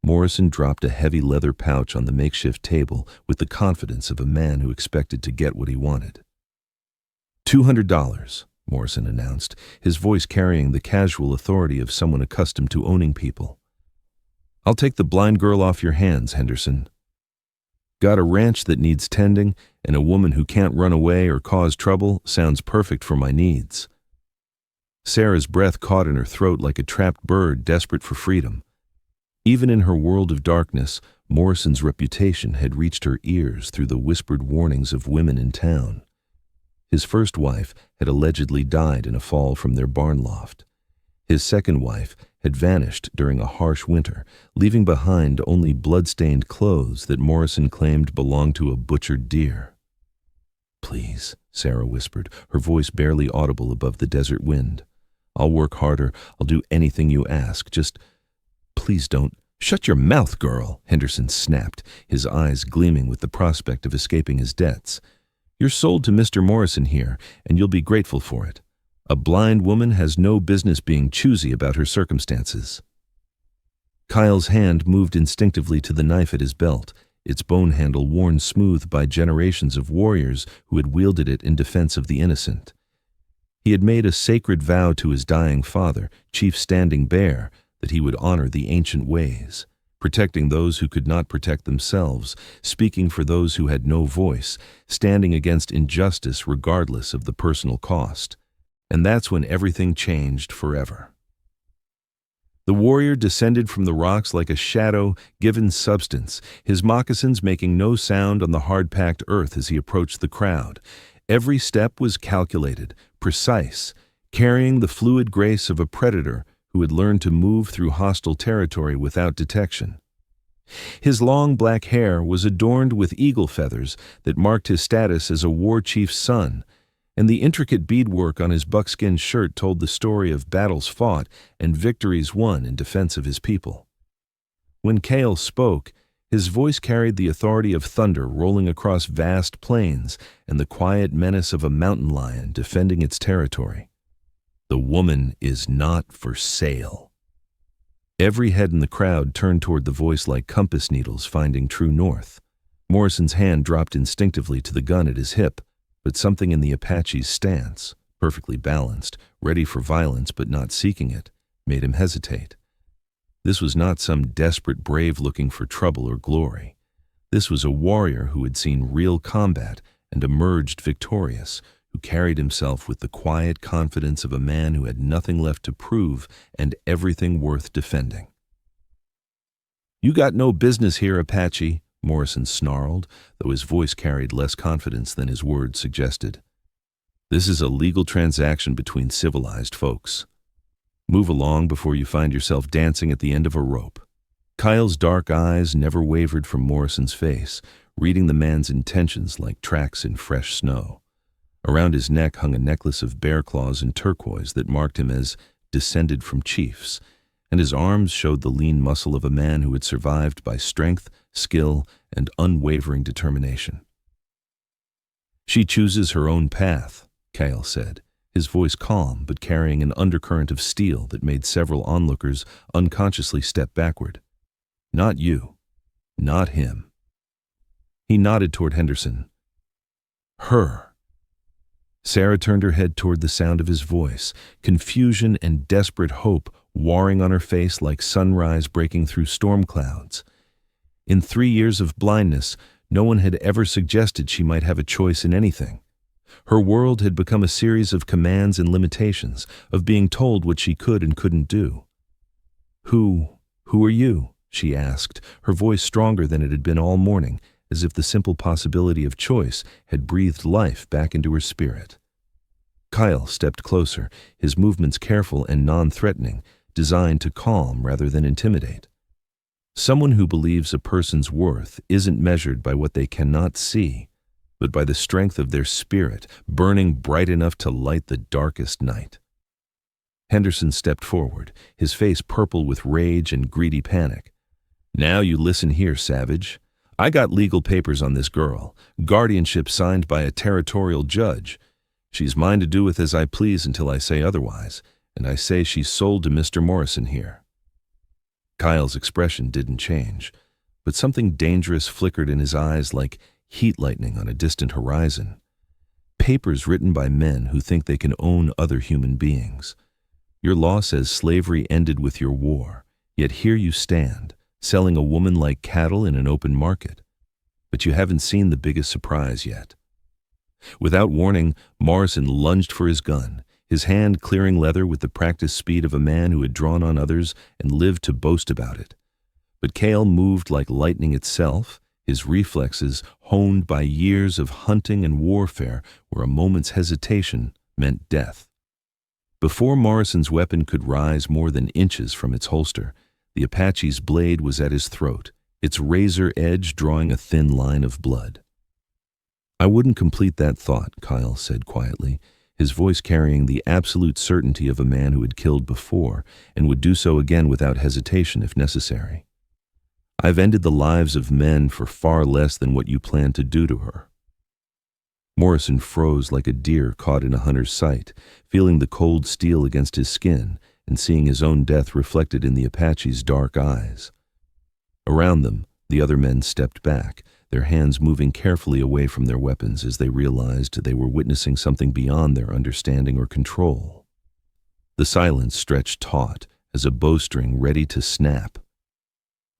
Morrison dropped a heavy leather pouch on the makeshift table with the confidence of a man who expected to get what he wanted. $200, Morrison announced, his voice carrying the casual authority of someone accustomed to owning people. I'll take the blind girl off your hands, Henderson. Got a ranch that needs tending, and a woman who can't run away or cause trouble sounds perfect for my needs. Sarah's breath caught in her throat like a trapped bird desperate for freedom. Even in her world of darkness, Morrison's reputation had reached her ears through the whispered warnings of women in town. His first wife had allegedly died in a fall from their barn loft. His second wife had vanished during a harsh winter, leaving behind only blood-stained clothes that Morrison claimed belonged to a butchered deer. Please, Sarah whispered, her voice barely audible above the desert wind. I'll work harder. I'll do anything you ask. Just, please don't. Shut your mouth, girl, Henderson snapped, his eyes gleaming with the prospect of escaping his debts. You're sold to Mr. Morrison here, and you'll be grateful for it. A blind woman has no business being choosy about her circumstances. Kyle's hand moved instinctively to the knife at his belt, its bone handle worn smooth by generations of warriors who had wielded it in defense of the innocent. He had made a sacred vow to his dying father, Chief Standing Bear, that he would honor the ancient ways, protecting those who could not protect themselves, speaking for those who had no voice, standing against injustice regardless of the personal cost. And that's when everything changed forever. The warrior descended from the rocks like a shadow given substance, his moccasins making no sound on the hard-packed earth as he approached the crowd. Every step was calculated, precise, carrying the fluid grace of a predator who had learned to move through hostile territory without detection. His long black hair was adorned with eagle feathers that marked his status as a war chief's son, and the intricate beadwork on his buckskin shirt told the story of battles fought and victories won in defense of his people. When Cale spoke, his voice carried the authority of thunder rolling across vast plains and the quiet menace of a mountain lion defending its territory. The woman is not for sale. Every head in the crowd turned toward the voice like compass needles finding true north. Morrison's hand dropped instinctively to the gun at his hip, but something in the Apache's stance, perfectly balanced, ready for violence but not seeking it, made him hesitate. This was not some desperate brave looking for trouble or glory. This was a warrior who had seen real combat and emerged victorious, who carried himself with the quiet confidence of a man who had nothing left to prove and everything worth defending. "You got no business here, Apache," Morrison snarled, though his voice carried less confidence than his words suggested. "This is a legal transaction between civilized folks. Move along before you find yourself dancing at the end of a rope." Kyle's dark eyes never wavered from Morrison's face, reading the man's intentions like tracks in fresh snow. Around his neck hung a necklace of bear claws and turquoise that marked him as descended from chiefs, and his arms showed the lean muscle of a man who had survived by strength, skill, and unwavering determination. "She chooses her own path," Kyle said, his voice calm but carrying an undercurrent of steel that made several onlookers unconsciously step backward. "Not you. Not him." He nodded toward Henderson. "Her." Sarah turned her head toward the sound of his voice, confusion and desperate hope warring on her face like sunrise breaking through storm clouds. In 3 years of blindness, no one had ever suggested she might have a choice in anything. Her world had become a series of commands and limitations, of being told what she could and couldn't do. Who are you?" she asked, her voice stronger than it had been all morning, as if the simple possibility of choice had breathed life back into her spirit. Kyle stepped closer, his movements careful and non-threatening, designed to calm rather than intimidate. Someone who believes a person's worth isn't measured by what they cannot see, but by the strength of their spirit, burning bright enough to light the darkest night. Henderson stepped forward, his face purple with rage and greedy panic. "Now you listen here, savage. I got legal papers on this girl, guardianship signed by a territorial judge. She's mine to do with as I please until I say otherwise, and I say she's sold to Mr. Morrison here." Kyle's expression didn't change, but something dangerous flickered in his eyes like heat lightning on a distant horizon. Papers written by men who think they can own other human beings. Your law says slavery ended with your war, yet here you stand, selling a woman like cattle in an open market. But you haven't seen the biggest surprise yet. Without warning, Morrison lunged for his gun, his hand clearing leather with the practiced speed of a man who had drawn on others and lived to boast about it. But Cale moved like lightning itself, his reflexes honed by years of hunting and warfare where a moment's hesitation meant death. Before Morrison's weapon could rise more than inches from its holster, the Apache's blade was at his throat, its razor edge drawing a thin line of blood. "I wouldn't complete that thought," Kyle said quietly, his voice carrying the absolute certainty of a man who had killed before and would do so again without hesitation if necessary. "I've ended the lives of men for far less than what you plan to do to her." Morrison froze like a deer caught in a hunter's sight, feeling the cold steel against his skin and seeing his own death reflected in the Apache's dark eyes. Around them, the other men stepped back, their hands moving carefully away from their weapons as they realized they were witnessing something beyond their understanding or control. The silence stretched taut as a bowstring ready to snap.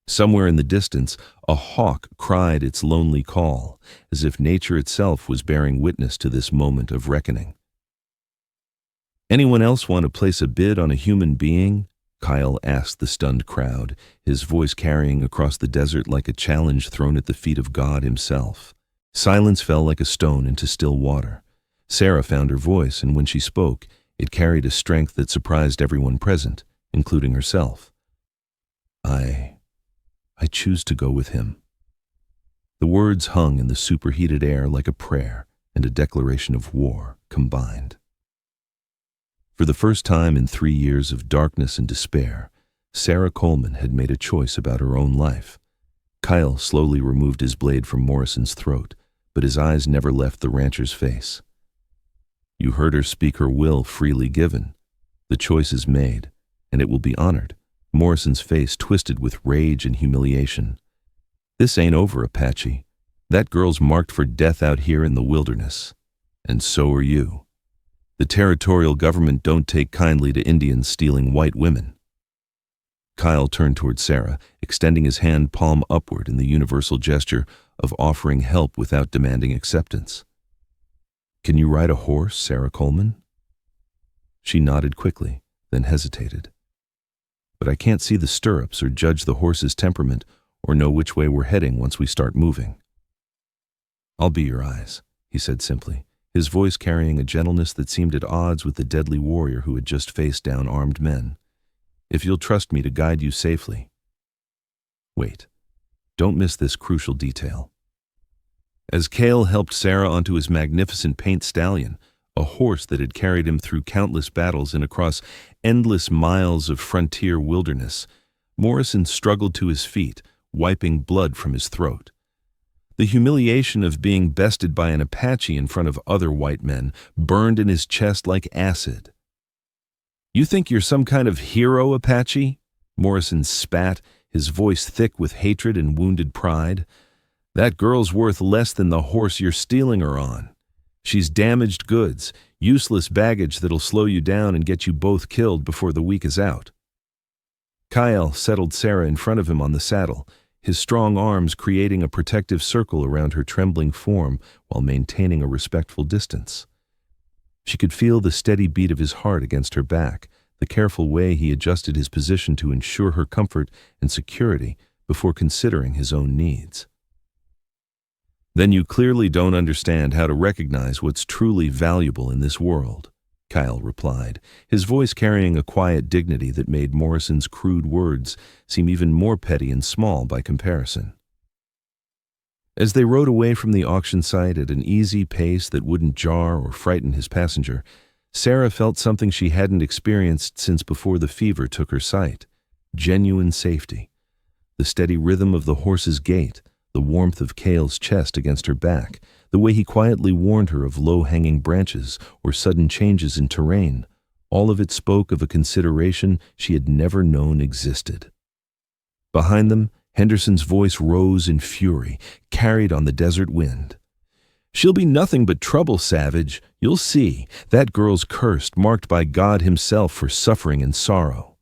Somewhere in the distance, a hawk cried its lonely call, as if nature itself was bearing witness to this moment of reckoning. "Anyone else want to place a bid on a human being?" Kyle asked the stunned crowd, his voice carrying across the desert like a challenge thrown at the feet of God himself. Silence fell like a stone into still water. Sarah found her voice, and when she spoke, it carried a strength that surprised everyone present, including herself. I choose to go with him." The words hung in the superheated air like a prayer and a declaration of war combined. For the first time in 3 years of darkness and despair, Sarah Coleman had made a choice about her own life. Kyle slowly removed his blade from Morrison's throat, but his eyes never left the rancher's face. "You heard her speak her will freely given. The choice is made, and it will be honored." Morrison's face twisted with rage and humiliation. "This ain't over, Apache. That girl's marked for death out here in the wilderness. And so are you. The territorial government don't take kindly to Indians stealing white women." Kyle turned toward Sarah, extending his hand palm upward in the universal gesture of offering help without demanding acceptance. "Can you ride a horse, Sarah Coleman?" She nodded quickly, then hesitated. "But I can't see the stirrups or judge the horse's temperament or know which way we're heading once we start moving." "I'll be your eyes," he said simply, his voice carrying a gentleness that seemed at odds with the deadly warrior who had just faced down armed men. "If you'll trust me to guide you safely." Wait, don't miss this crucial detail. As Cale helped Sarah onto his magnificent paint stallion, a horse that had carried him through countless battles and across endless miles of frontier wilderness, Morrison struggled to his feet, wiping blood from his throat. The humiliation of being bested by an Apache in front of other white men burned in his chest like acid. "You think you're some kind of hero, Apache?" Morrison spat, his voice thick with hatred and wounded pride. "That girl's worth less than the horse you're stealing her on. She's damaged goods, useless baggage that'll slow you down and get you both killed before the week is out." Kyle settled Sarah in front of him on the saddle, his strong arms creating a protective circle around her trembling form while maintaining a respectful distance. She could feel the steady beat of his heart against her back, the careful way he adjusted his position to ensure her comfort and security before considering his own needs. "Then you clearly don't understand how to recognize what's truly valuable in this world," Kyle replied, his voice carrying a quiet dignity that made Morrison's crude words seem even more petty and small by comparison. As they rode away from the auction site at an easy pace that wouldn't jar or frighten his passenger, Sarah felt something she hadn't experienced since before the fever took her sight: genuine safety. The steady rhythm of the horse's gait, the warmth of Cale's chest against her back, the way he quietly warned her of low-hanging branches or sudden changes in terrain, all of it spoke of a consideration she had never known existed. Behind them, Henderson's voice rose in fury, carried on the desert wind. "She'll be nothing but trouble, Savage. You'll see. That girl's cursed, marked by God himself for suffering and sorrow."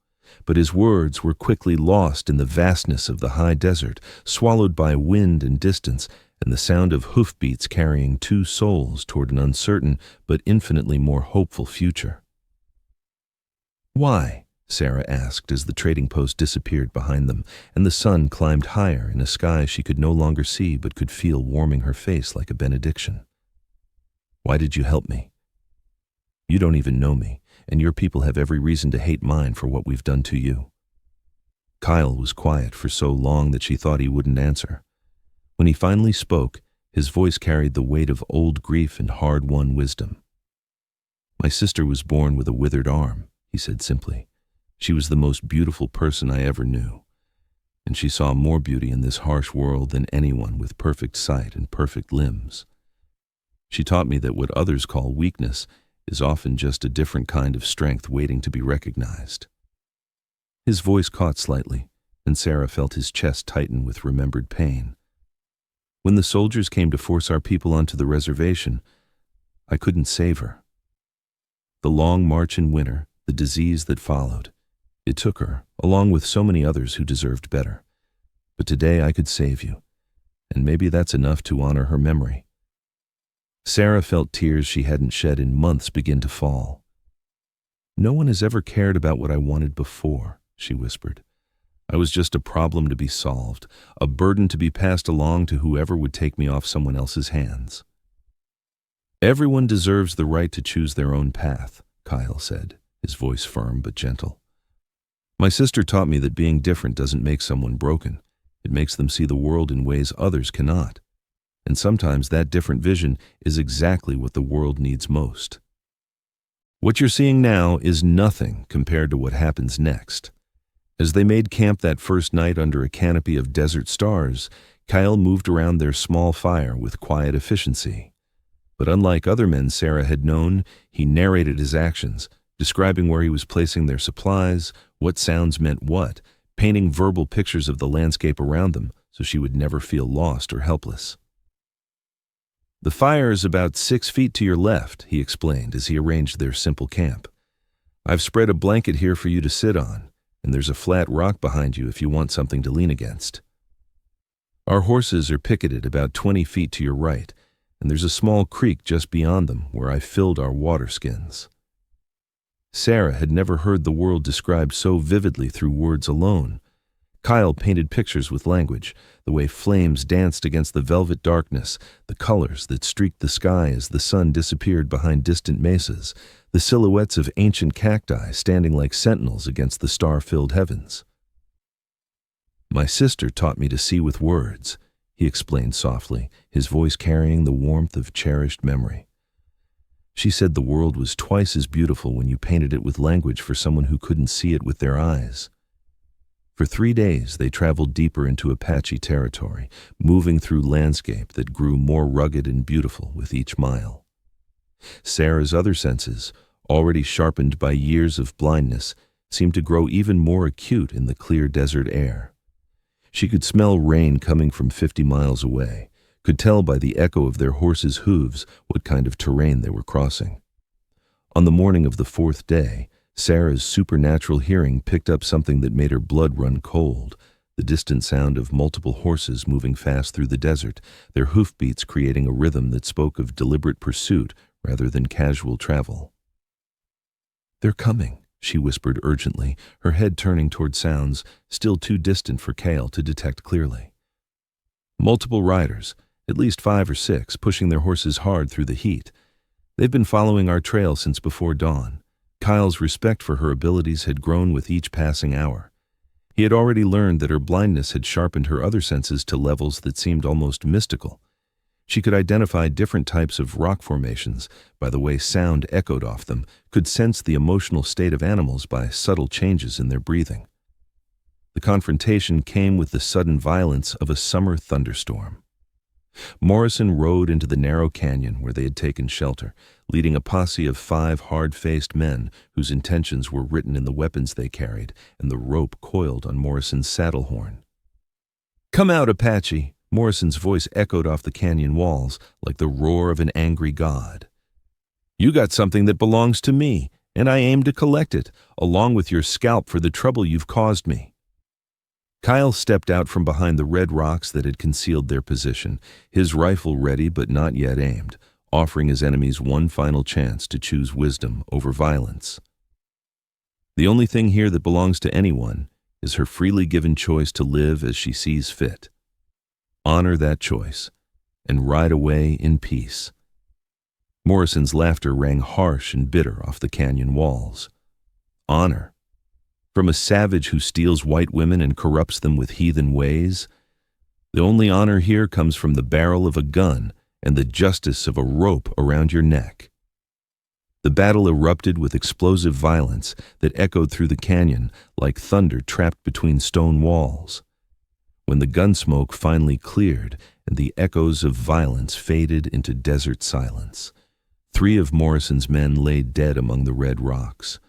But his words were quickly lost in the vastness of the high desert, swallowed by wind and distance, and the sound of hoofbeats carrying two souls toward an uncertain but infinitely more hopeful future. "Why?" Sarah asked as the trading post disappeared behind them, and the sun climbed higher in a sky she could no longer see but could feel warming her face like a benediction. "Why did you help me? You don't even know me, and your people have every reason to hate mine for what we've done to you." Kyle was quiet for so long that she thought he wouldn't answer. When he finally spoke, his voice carried the weight of old grief and hard-won wisdom. "My sister was born with a withered arm," he said simply. "She was the most beautiful person I ever knew, and she saw more beauty in this harsh world than anyone with perfect sight and perfect limbs. She taught me that what others call weakness is often just a different kind of strength waiting to be recognized." His voice caught slightly, and Sarah felt his chest tighten with remembered pain. "When the soldiers came to force our people onto the reservation, I couldn't save her. The long march in winter, the disease that followed, it took her, along with so many others who deserved better. But today I could save you, and maybe that's enough to honor her memory." Sarah felt tears she hadn't shed in months begin to fall. "No one has ever cared about what I wanted before," she whispered. "I was just a problem to be solved, a burden to be passed along to whoever would take me off someone else's hands." "Everyone deserves the right to choose their own path," Kyle said, his voice firm but gentle. "My sister taught me that being different doesn't make someone broken. It makes them see the world in ways others cannot. And sometimes that different vision is exactly what the world needs most. What you're seeing now is nothing compared to what happens next." As they made camp that first night under a canopy of desert stars, Kyle moved around their small fire with quiet efficiency. But unlike other men Sarah had known, he narrated his actions, describing where he was placing their supplies, what sounds meant what, painting verbal pictures of the landscape around them so she would never feel lost or helpless. "The fire is about 6 feet to your left," he explained as he arranged their simple camp. "I've spread a blanket here for you to sit on, and there's a flat rock behind you if you want something to lean against. Our horses are picketed about 20 feet to your right, and there's a small creek just beyond them where I filled our water skins." Sarah had never heard the world described so vividly through words alone. Kyle painted pictures with language, the way flames danced against the velvet darkness, the colors that streaked the sky as the sun disappeared behind distant mesas, the silhouettes of ancient cacti standing like sentinels against the star-filled heavens. "My sister taught me to see with words," he explained softly, his voice carrying the warmth of cherished memory. "She said the world was twice as beautiful when you painted it with language for someone who couldn't see it with their eyes." For 3 days they traveled deeper into Apache territory, moving through landscape that grew more rugged and beautiful with each mile. Sarah's other senses, already sharpened by years of blindness, seemed to grow even more acute in the clear desert air. She could smell rain coming from 50 miles away, could tell by the echo of their horses' hooves what kind of terrain they were crossing. On the morning of the 4th day, Sarah's supernatural hearing picked up something that made her blood run cold, the distant sound of multiple horses moving fast through the desert, their hoofbeats creating a rhythm that spoke of deliberate pursuit rather than casual travel. "They're coming," she whispered urgently, her head turning toward sounds still too distant for Cale to detect clearly. Multiple riders, at least 5 or 6, pushing their horses hard through the heat. They've been following our trail since before dawn. Kyle's respect for her abilities had grown with each passing hour. He had already learned that her blindness had sharpened her other senses to levels that seemed almost mystical. She could identify different types of rock formations by the way sound echoed off them, could sense the emotional state of animals by subtle changes in their breathing. The confrontation came with the sudden violence of a summer thunderstorm. Morrison rode into the narrow canyon where they had taken shelter, leading a posse of 5 hard-faced men whose intentions were written in the weapons they carried and the rope coiled on Morrison's saddle horn. "Come out, Apache!" Morrison's voice echoed off the canyon walls like the roar of an angry god. "You got something that belongs to me, and I aim to collect it, along with your scalp for the trouble you've caused me." Kyle stepped out from behind the red rocks that had concealed their position, his rifle ready but not yet aimed, offering his enemies one final chance to choose wisdom over violence. "The only thing here that belongs to anyone is her freely given choice to live as she sees fit. Honor that choice, and ride away in peace." Morrison's laughter rang harsh and bitter off the canyon walls. Honor? From a savage who steals white women and corrupts them with heathen ways? The only honor here comes from the barrel of a gun and the justice of a rope around your neck. The battle erupted with explosive violence that echoed through the canyon like thunder trapped between stone walls. When the gun smoke finally cleared and the echoes of violence faded into desert silence, 3 of Morrison's men lay dead among the red rocks.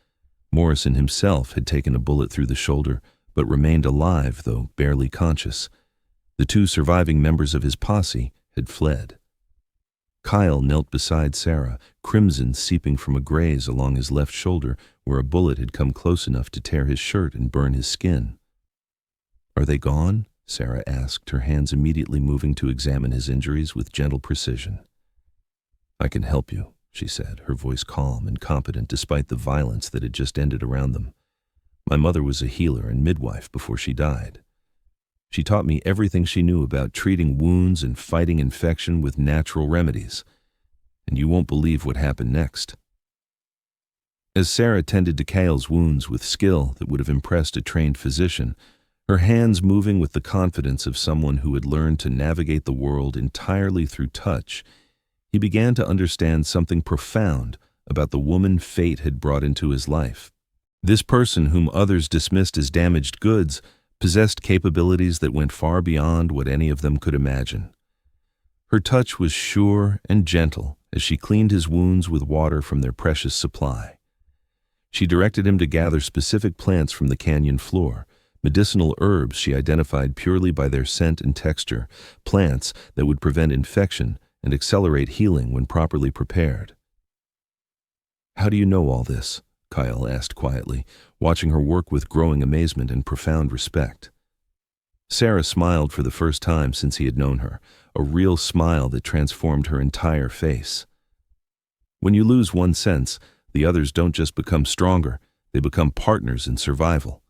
Morrison himself had taken a bullet through the shoulder, but remained alive, though barely conscious. The 2 surviving members of his posse had fled. Kyle knelt beside Sarah, crimson seeping from a graze along his left shoulder where a bullet had come close enough to tear his shirt and burn his skin. "Are they gone?" Sarah asked, her hands immediately moving to examine his injuries with gentle precision. "I can help you," she said, her voice calm and competent despite the violence that had just ended around them. "My mother was a healer and midwife before she died. She taught me everything she knew about treating wounds and fighting infection with natural remedies. And you won't believe what happened next." As Sarah tended to Cale's wounds with skill that would have impressed a trained physician, her hands moving with the confidence of someone who had learned to navigate the world entirely through touch, he began to understand something profound about the woman fate had brought into his life. This person, whom others dismissed as damaged goods, possessed capabilities that went far beyond what any of them could imagine. Her touch was sure and gentle as she cleaned his wounds with water from their precious supply. She directed him to gather specific plants from the canyon floor, medicinal herbs she identified purely by their scent and texture, plants that would prevent infection and accelerate healing when properly prepared. "How do you know all this?" Kyle asked quietly, watching her work with growing amazement and profound respect. Sarah smiled for the first time since he had known her, a real smile that transformed her entire face. "When you lose one sense, the others don't just become stronger, they become partners in survival.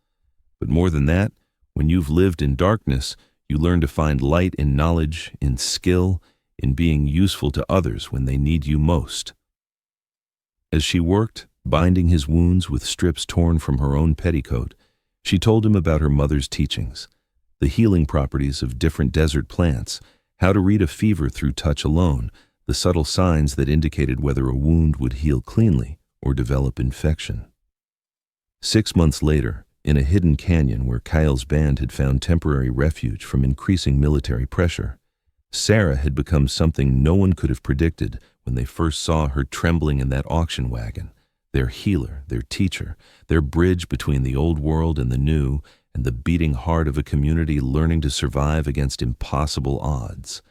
But more than that, when you've lived in darkness, you learn to find light in knowledge, in skill, in being useful to others when they need you most." As she worked, binding his wounds with strips torn from her own petticoat, she told him about her mother's teachings, the healing properties of different desert plants, how to read a fever through touch alone, the subtle signs that indicated whether a wound would heal cleanly or develop infection. 6 months later, in a hidden canyon where Kyle's band had found temporary refuge from increasing military pressure, Sarah had become something no one could have predicted when they first saw her trembling in that auction wagon, their healer, their teacher, their bridge between the old world and the new, and the beating heart of a community learning to survive against impossible odds.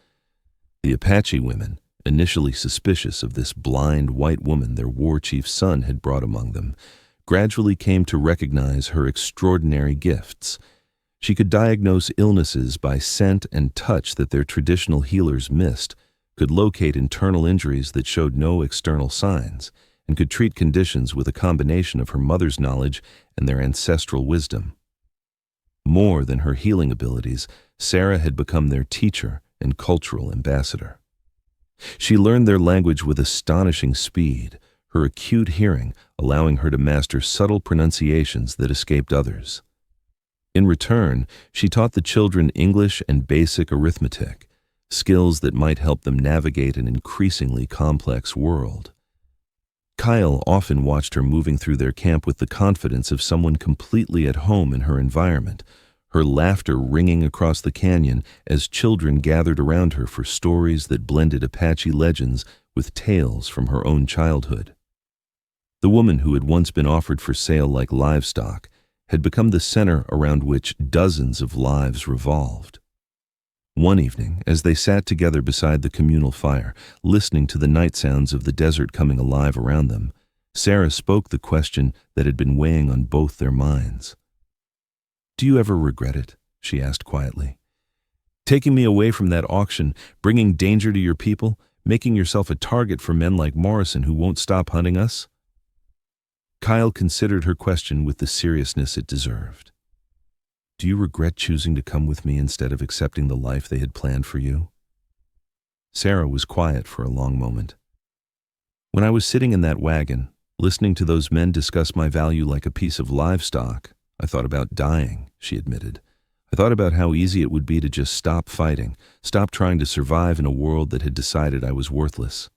The Apache women, initially suspicious of this blind white woman their war chief's son had brought among them, gradually came to recognize her extraordinary gifts. She could diagnose illnesses by scent and touch that their traditional healers missed, could locate internal injuries that showed no external signs, and could treat conditions with a combination of her mother's knowledge and their ancestral wisdom. More than her healing abilities, Sarah had become their teacher and cultural ambassador. She learned their language with astonishing speed, her acute hearing allowing her to master subtle pronunciations that escaped others. In return, she taught the children English and basic arithmetic, skills that might help them navigate an increasingly complex world. Kyle often watched her moving through their camp with the confidence of someone completely at home in her environment, her laughter ringing across the canyon as children gathered around her for stories that blended Apache legends with tales from her own childhood. The woman who had once been offered for sale like livestock had become the center around which dozens of lives revolved. One evening, as they sat together beside the communal fire, listening to the night sounds of the desert coming alive around them, Sarah spoke the question that had been weighing on both their minds. "Do you ever regret it?" she asked quietly. "Taking me away from that auction, bringing danger to your people, making yourself a target for men like Morrison who won't stop hunting us?" Kyle considered her question with the seriousness it deserved. "Do you regret choosing to come with me instead of accepting the life they had planned for you?" Sarah was quiet for a long moment. "When I was sitting in that wagon, listening to those men discuss my value like a piece of livestock, I thought about dying," she admitted. "I thought about how easy it would be to just stop fighting, stop trying to survive in a world that had decided I was worthless."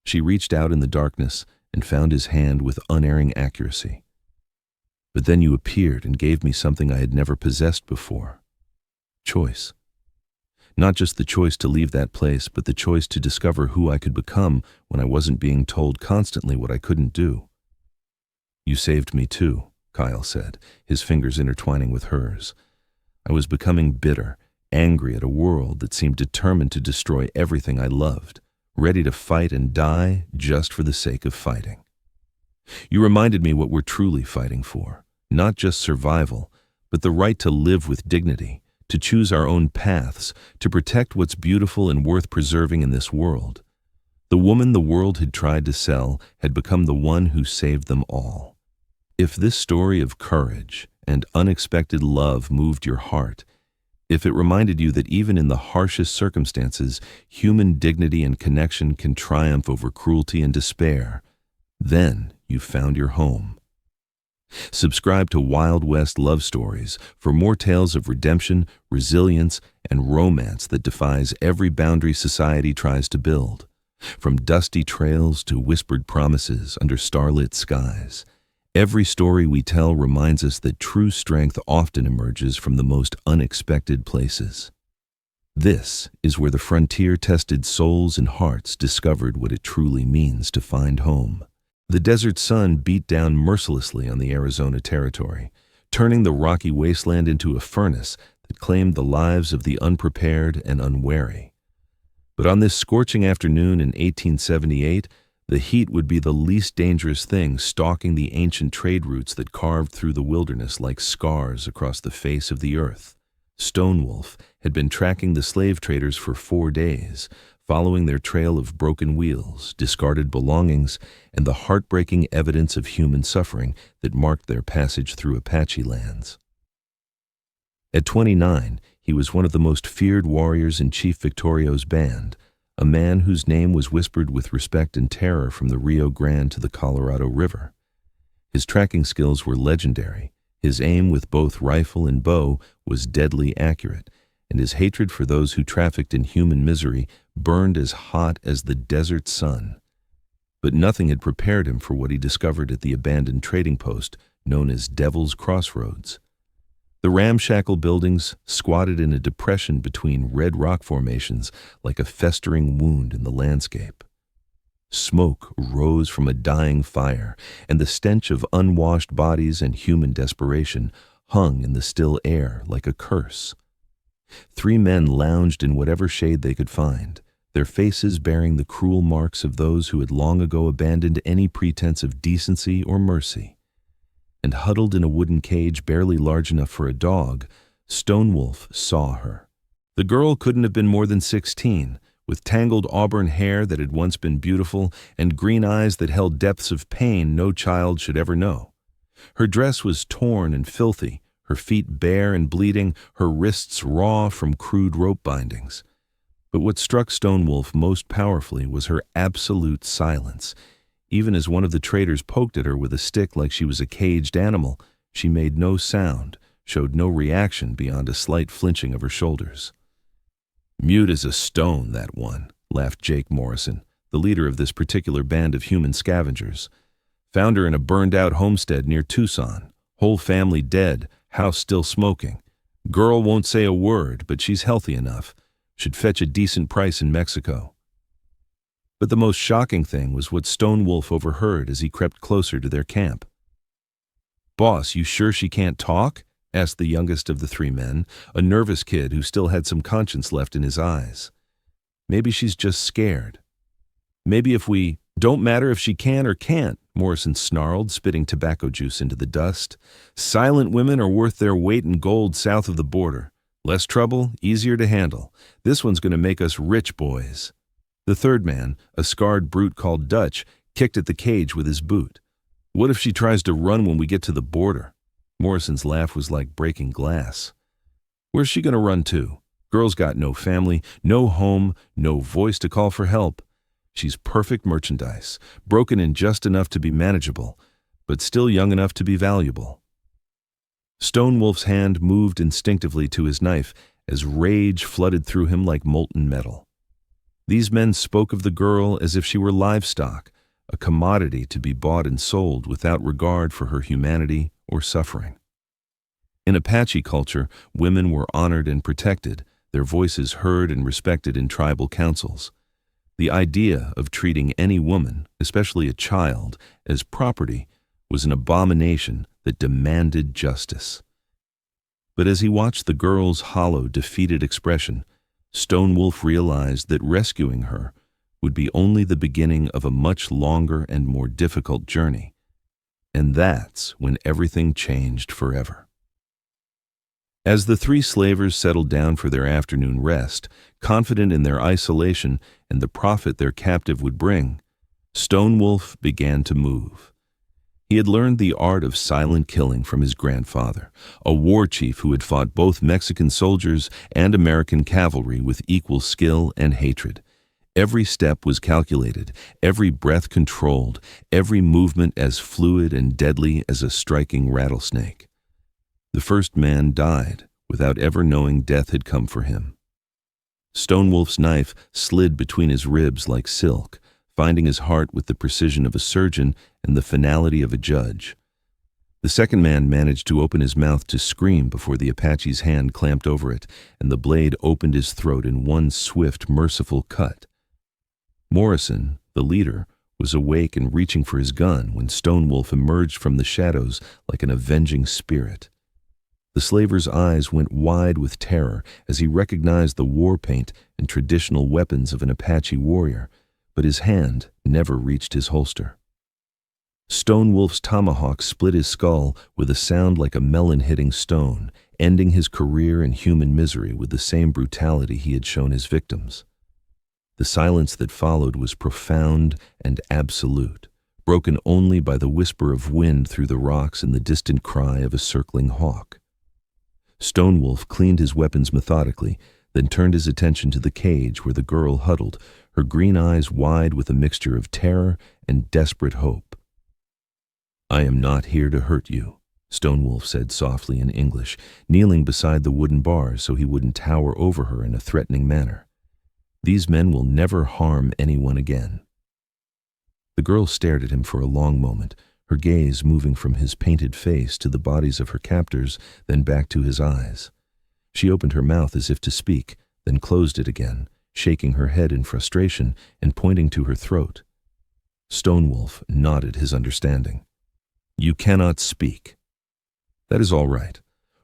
She reached out in the darkness and found his hand with unerring accuracy. "But then you appeared and gave me something I had never possessed before. Choice. Not just the choice to leave that place, but the choice to discover who I could become when I wasn't being told constantly what I couldn't do." "You saved me too," Kyle said, his fingers intertwining with hers. "I was becoming bitter, angry at a world that seemed determined to destroy everything I loved, ready to fight and die just for the sake of fighting. You reminded me what we're truly fighting for, not just survival, but the right to live with dignity, to choose our own paths, to protect what's beautiful and worth preserving in this world. The woman the world had tried to sell had become the one who saved them all. If this story of courage and unexpected love moved your heart, if it reminded you that even in the harshest circumstances, human dignity and connection can triumph over cruelty and despair, then you found your home. Subscribe to Wild West Love Stories for more tales of redemption, resilience, and romance that defies every boundary society tries to build. From dusty trails to whispered promises under starlit skies, every story we tell reminds us that true strength often emerges from the most unexpected places. This is where the frontier-tested souls and hearts discovered what it truly means to find home. The desert sun beat down mercilessly on the Arizona territory, turning the rocky wasteland into a furnace that claimed the lives of the unprepared and unwary. But on this scorching afternoon in 1878, the heat would be the least dangerous thing stalking the ancient trade routes that carved through the wilderness like scars across the face of the earth. Stonewolf had been tracking the slave traders for 4 days, following their trail of broken wheels, discarded belongings, and the heartbreaking evidence of human suffering that marked their passage through Apache lands. At 29, he was one of the most feared warriors in Chief Victorio's band, a man whose name was whispered with respect and terror from the Rio Grande to the Colorado River. His tracking skills were legendary, his aim with both rifle and bow was deadly accurate, and his hatred for those who trafficked in human misery burned as hot as the desert sun. But nothing had prepared him for what he discovered at the abandoned trading post known as Devil's Crossroads. The ramshackle buildings squatted in a depression between red rock formations like a festering wound in the landscape. Smoke rose from a dying fire, and the stench of unwashed bodies and human desperation hung in the still air like a curse. 3 men lounged in whatever shade they could find, their faces bearing the cruel marks of those who had long ago abandoned any pretense of decency or mercy. And huddled in a wooden cage barely large enough for a dog, Stonewolf saw her. The girl couldn't have been more than 16, with tangled auburn hair that had once been beautiful and green eyes that held depths of pain no child should ever know. Her dress was torn and filthy, her feet bare and bleeding, her wrists raw from crude rope bindings. But what struck Stonewolf most powerfully was her absolute silence. Even as one of the traders poked at her with a stick like she was a caged animal, she made no sound, showed no reaction beyond a slight flinching of her shoulders. "Mute as a stone, that one," laughed Jake Morrison, the leader of this particular band of human scavengers. "Found her in a burned-out homestead near Tucson. Whole family dead, house still smoking. Girl won't say a word, but she's healthy enough. Should fetch a decent price in Mexico." But the most shocking thing was what Stonewolf overheard as he crept closer to their camp. "Boss, you sure she can't talk?" asked the youngest of the three men, a nervous kid who still had some conscience left in his eyes. "Maybe she's just scared." "Maybe if we—" "Don't matter if she can or can't," Morrison snarled, spitting tobacco juice into the dust. "Silent women are worth their weight in gold south of the border. Less trouble, easier to handle. This one's going to make us rich boys." The third man, a scarred brute called Dutch, kicked at the cage with his boot. "What if she tries to run when we get to the border?" Morrison's laugh was like breaking glass. "Where's she going to run to? Girl's got no family, no home, no voice to call for help. She's perfect merchandise, broken in just enough to be manageable, but still young enough to be valuable." Stonewolf's hand moved instinctively to his knife as rage flooded through him like molten metal. These men spoke of the girl as if she were livestock, a commodity to be bought and sold without regard for her humanity or suffering. In Apache culture, women were honored and protected, their voices heard and respected in tribal councils. The idea of treating any woman, especially a child, as property was an abomination that demanded justice. But as he watched the girl's hollow, defeated expression, Stonewolf realized that rescuing her would be only the beginning of a much longer and more difficult journey. And that's when everything changed forever. As the three slavers settled down for their afternoon rest, confident in their isolation and the profit their captive would bring, Stonewolf began to move. He had learned the art of silent killing from his grandfather, a war chief who had fought both Mexican soldiers and American cavalry with equal skill and hatred. Every step was calculated, every breath controlled, every movement as fluid and deadly as a striking rattlesnake. The first man died without ever knowing death had come for him. Stonewolf's knife slid between his ribs like silk, finding his heart with the precision of a surgeon and the finality of a judge. The second man managed to open his mouth to scream before the Apache's hand clamped over it, and the blade opened his throat in one swift, merciful cut. Morrison, the leader, was awake and reaching for his gun when Stonewolf emerged from the shadows like an avenging spirit. The slaver's eyes went wide with terror as he recognized the war paint and traditional weapons of an Apache warrior, but his hand never reached his holster. Stonewolf's tomahawk split his skull with a sound like a melon hitting stone, ending his career in human misery with the same brutality he had shown his victims. The silence that followed was profound and absolute, broken only by the whisper of wind through the rocks and the distant cry of a circling hawk. Stonewolf cleaned his weapons methodically, then turned his attention to the cage where the girl huddled, her green eyes wide with a mixture of terror and desperate hope. "I am not here to hurt you," Stonewolf said softly in English, kneeling beside the wooden bars so he wouldn't tower over her in a threatening manner. "These men will never harm anyone again." The girl stared at him for a long moment, her gaze moving from his painted face to the bodies of her captors, then back to his eyes. She opened her mouth as if to speak, then closed it again, shaking her head in frustration and pointing to her throat. Stonewolf nodded his understanding. "You cannot speak. That is all right.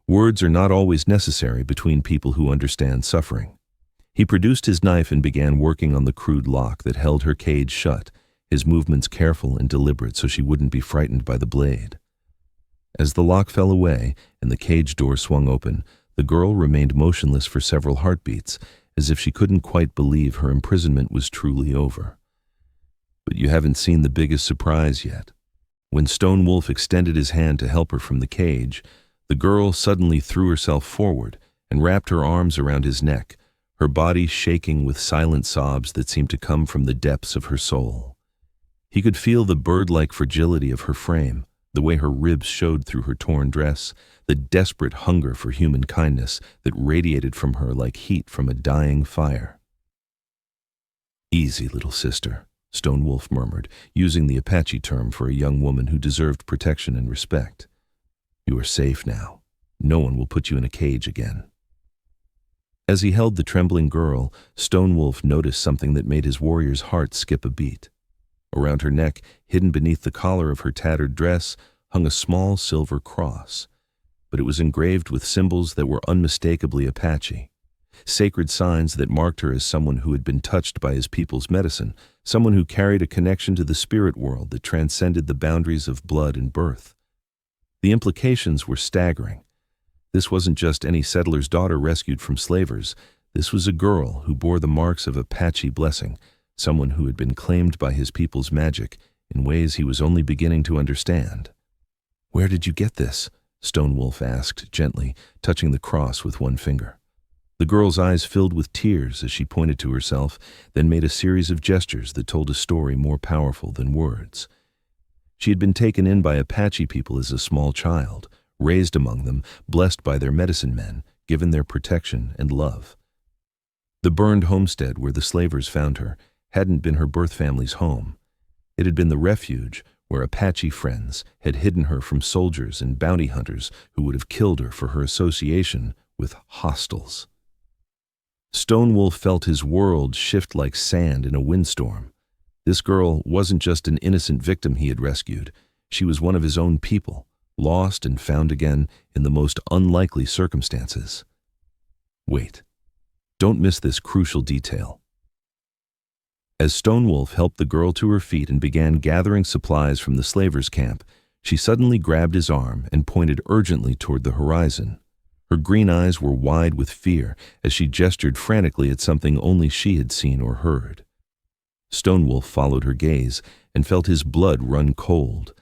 Words are not always necessary between people who understand suffering." He produced his knife and began working on the crude lock that held her cage shut, his movements careful and deliberate so she wouldn't be frightened by the blade. As the lock fell away and the cage door swung open, the girl remained motionless for several heartbeats, as if she couldn't quite believe her imprisonment was truly over. But you haven't seen the biggest surprise yet. When Stone Wolf extended his hand to help her from the cage, the girl suddenly threw herself forward and wrapped her arms around his neck, her body shaking with silent sobs that seemed to come from the depths of her soul. He could feel the bird-like fragility of her frame, the way her ribs showed through her torn dress, the desperate hunger for human kindness that radiated from her like heat from a dying fire. "Easy, little sister," Stone Wolf murmured, using the Apache term for a young woman who deserved protection and respect. "You are safe now. No one will put you in a cage again." As he held the trembling girl, Stone Wolf noticed something that made his warrior's heart skip a beat. Around her neck, hidden beneath the collar of her tattered dress, hung a small silver cross, but it was engraved with symbols that were unmistakably Apache, sacred signs that marked her as someone who had been touched by his people's medicine, someone who carried a connection to the spirit world that transcended the boundaries of blood and birth. The implications were staggering. This wasn't just any settler's daughter rescued from slavers. This was a girl who bore the marks of Apache blessing, someone who had been claimed by his people's magic in ways he was only beginning to understand. "Where did you get this?" Stone Wolf asked gently, touching the cross with one finger. The girl's eyes filled with tears as she pointed to herself, then made a series of gestures that told a story more powerful than words. She had been taken in by Apache people as a small child, raised among them, blessed by their medicine men, given their protection and love. The burned homestead where the slavers found her hadn't been her birth family's home. It had been the refuge where Apache friends had hidden her from soldiers and bounty hunters who would have killed her for her association with hostiles. Stone Wolf felt his world shift like sand in a windstorm. This girl wasn't just an innocent victim he had rescued. She was one of his own people, lost and found again in the most unlikely circumstances. Wait, don't miss this crucial detail. As Stone Wolf helped the girl to her feet and began gathering supplies from the slavers' camp, she suddenly grabbed his arm and pointed urgently toward the horizon. Her green eyes were wide with fear as she gestured frantically at something only she had seen or heard. Stone Wolf followed her gaze and felt his blood run cold.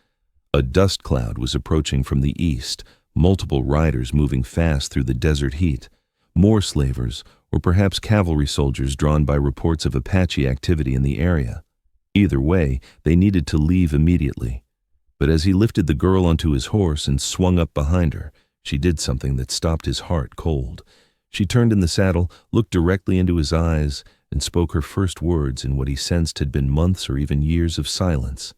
A dust cloud was approaching from the east, multiple riders moving fast through the desert heat, more slavers, or perhaps cavalry soldiers drawn by reports of Apache activity in the area. Either way, they needed to leave immediately. But as he lifted the girl onto his horse and swung up behind her, she did something that stopped his heart cold. She turned in the saddle, looked directly into his eyes, and spoke her first words in what he sensed had been months or even years of silence.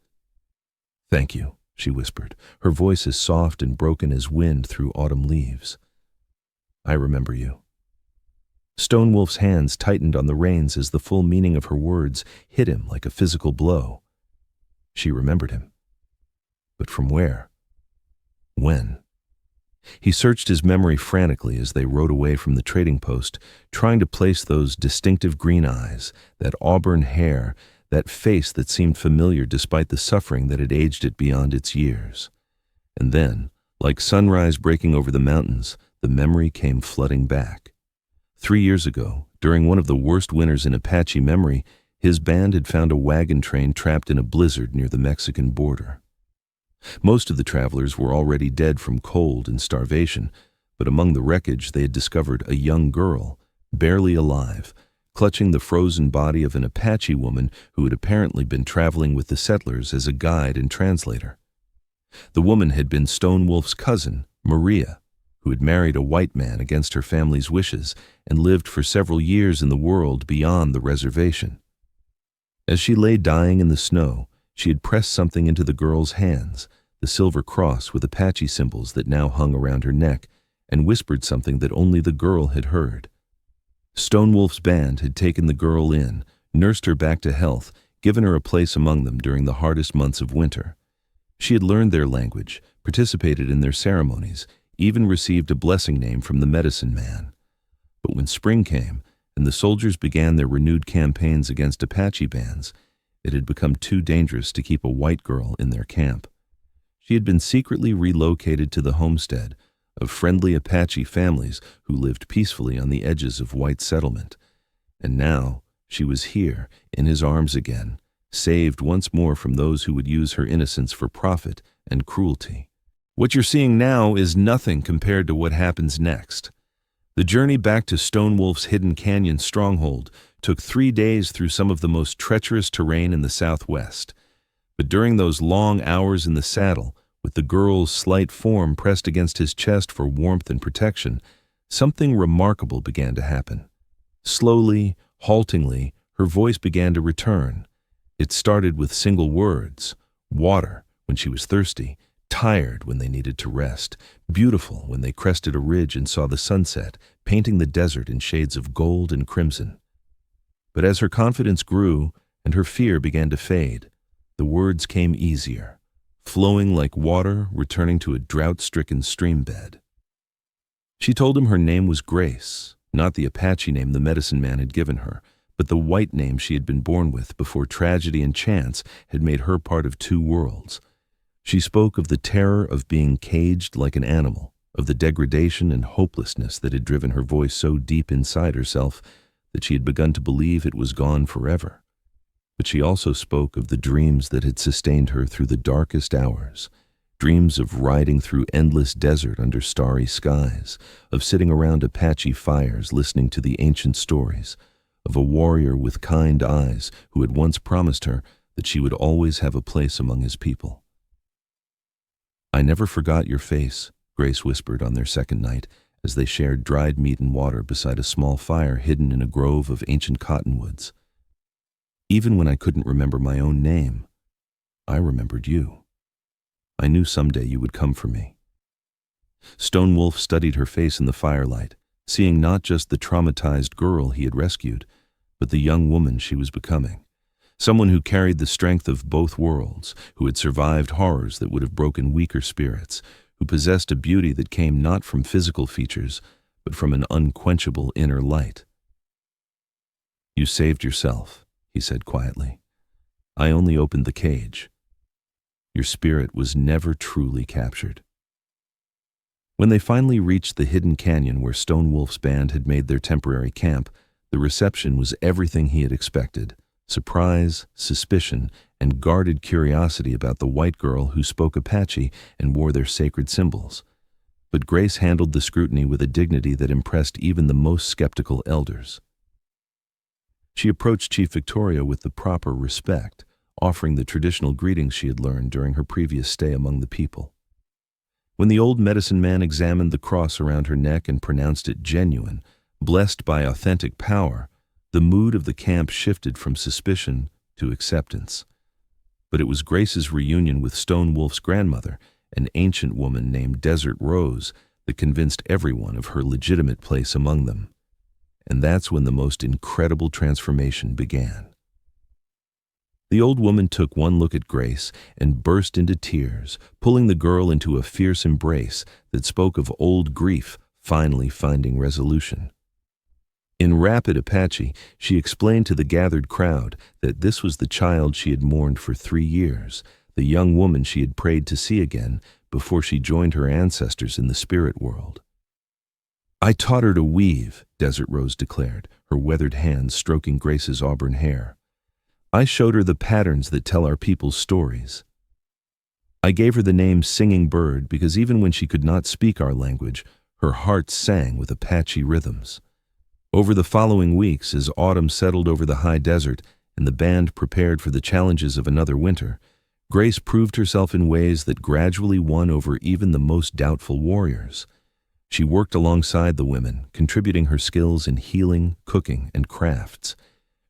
"Thank you," she whispered, her voice as soft and broken as wind through autumn leaves. "I remember you." Stone Wolf's hands tightened on the reins as the full meaning of her words hit him like a physical blow. She remembered him. But from where? When? He searched his memory frantically as they rode away from the trading post, trying to place those distinctive green eyes, that auburn hair, that face that seemed familiar despite the suffering that had aged it beyond its years. And then, like sunrise breaking over the mountains, the memory came flooding back. 3 years ago, during one of the worst winters in Apache memory, his band had found a wagon train trapped in a blizzard near the Mexican border. Most of the travelers were already dead from cold and starvation, but among the wreckage they had discovered a young girl, barely alive, clutching the frozen body of an Apache woman who had apparently been traveling with the settlers as a guide and translator. The woman had been Stone Wolf's cousin, Maria, who had married a white man against her family's wishes and lived for several years in the world beyond the reservation. As she lay dying in the snow, she had pressed something into the girl's hands, the silver cross with Apache symbols that now hung around her neck, and whispered something that only the girl had heard. Stone Wolf's band had taken the girl in, nursed her back to health, given her a place among them during the hardest months of winter. She had learned their language, participated in their ceremonies, even received a blessing name from the medicine man. But when spring came, and the soldiers began their renewed campaigns against Apache bands, it had become too dangerous to keep a white girl in their camp. She had been secretly relocated to the homestead of friendly Apache families who lived peacefully on the edges of white settlement. And now she was here, in his arms again, saved once more from those who would use her innocence for profit and cruelty. What you're seeing now is nothing compared to what happens next. The journey back to Stone Wolf's hidden canyon stronghold took 3 days through some of the most treacherous terrain in the Southwest. But during those long hours in the saddle, with the girl's slight form pressed against his chest for warmth and protection, something remarkable began to happen. Slowly, haltingly, her voice began to return. It started with single words: water when she was thirsty, tired when they needed to rest, beautiful when they crested a ridge and saw the sunset, painting the desert in shades of gold and crimson. But as her confidence grew and her fear began to fade, the words came easier, flowing like water returning to a drought-stricken stream bed. She told him her name was Grace, not the Apache name the medicine man had given her, but the white name she had been born with before tragedy and chance had made her part of 2 worlds. She spoke of the terror of being caged like an animal, of the degradation and hopelessness that had driven her voice so deep inside herself that she had begun to believe it was gone forever. But she also spoke of the dreams that had sustained her through the darkest hours, dreams of riding through endless desert under starry skies, of sitting around Apache fires listening to the ancient stories, of a warrior with kind eyes who had once promised her that she would always have a place among his people. "I never forgot your face," Grace whispered on their second night, as they shared dried meat and water beside a small fire hidden in a grove of ancient cottonwoods. "Even when I couldn't remember my own name, I remembered you. I knew someday you would come for me." Stone Wolf studied her face in the firelight, seeing not just the traumatized girl he had rescued, but the young woman she was becoming. Someone who carried the strength of both worlds, who had survived horrors that would have broken weaker spirits, who possessed a beauty that came not from physical features, but from an unquenchable inner light. "You saved yourself," he said quietly. "I only opened the cage. Your spirit was never truly captured." When they finally reached the hidden canyon where Stone Wolf's band had made their temporary camp, the reception was everything he had expected: surprise, suspicion, and guarded curiosity about the white girl who spoke Apache and wore their sacred symbols. But Grace handled the scrutiny with a dignity that impressed even the most skeptical elders. She approached Chief Victoria with the proper respect, offering the traditional greetings she had learned during her previous stay among the people. When the old medicine man examined the cross around her neck and pronounced it genuine, blessed by authentic power, the mood of the camp shifted from suspicion to acceptance. But it was Grace's reunion with Stone Wolf's grandmother, an ancient woman named Desert Rose, that convinced everyone of her legitimate place among them. And that's when the most incredible transformation began. The old woman took one look at Grace and burst into tears, pulling the girl into a fierce embrace that spoke of old grief finally finding resolution. In rapid Apache, she explained to the gathered crowd that this was the child she had mourned for 3 years, the young woman she had prayed to see again before she joined her ancestors in the spirit world. "I taught her to weave," Desert Rose declared, her weathered hands stroking Grace's auburn hair. "I showed her the patterns that tell our people's stories. I gave her the name Singing Bird because even when she could not speak our language, her heart sang with Apache rhythms." Over the following weeks, as autumn settled over the high desert and the band prepared for the challenges of another winter, Grace proved herself in ways that gradually won over even the most doubtful warriors. She worked alongside the women, contributing her skills in healing, cooking, and crafts.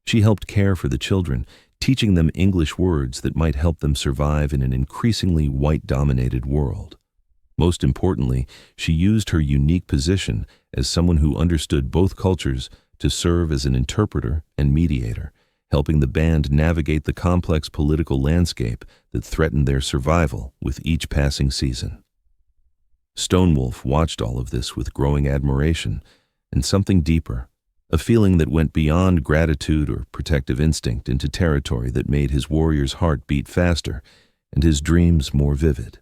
She helped care for the children, teaching them English words that might help them survive in an increasingly white-dominated world. Most importantly, she used her unique position as someone who understood both cultures to serve as an interpreter and mediator, helping the band navigate the complex political landscape that threatened their survival with each passing season. Stone Wolf watched all of this with growing admiration and something deeper, a feeling that went beyond gratitude or protective instinct into territory that made his warrior's heart beat faster and his dreams more vivid.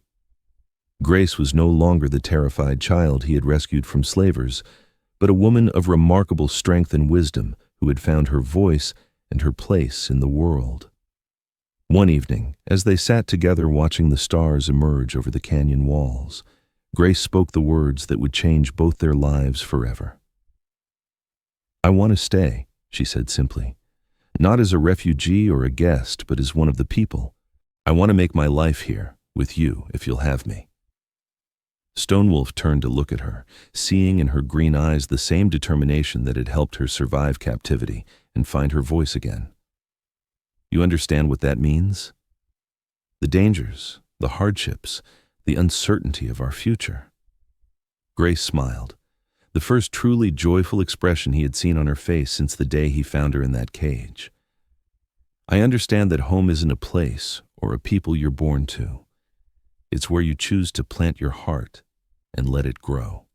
Grace was no longer the terrified child he had rescued from slavers, but a woman of remarkable strength and wisdom who who had found her voice and her place in the world. One evening, as they sat together watching the stars emerge over the canyon walls, Grace spoke the words that would change both their lives forever. "I want to stay," she said simply. "Not as a refugee or a guest, but as one of the people. I want to make my life here, with you, if you'll have me." Stonewolf turned to look at her, seeing in her green eyes the same determination that had helped her survive captivity and find her voice again. "You understand what that means? The dangers, the hardships, the uncertainty of our future." Grace smiled, the first truly joyful expression he had seen on her face since the day he found her in that cage. "I understand that home isn't a place or a people you're born to. It's where you choose to plant your heart and let it grow."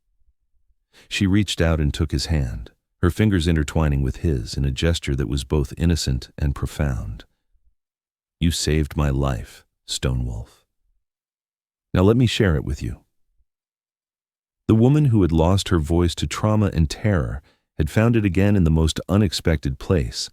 She reached out and took his hand, her fingers intertwining with his in a gesture that was both innocent and profound. "You saved my life, Stonewolf. Now let me share it with you." The woman who had lost her voice to trauma and terror had found it again in the most unexpected place,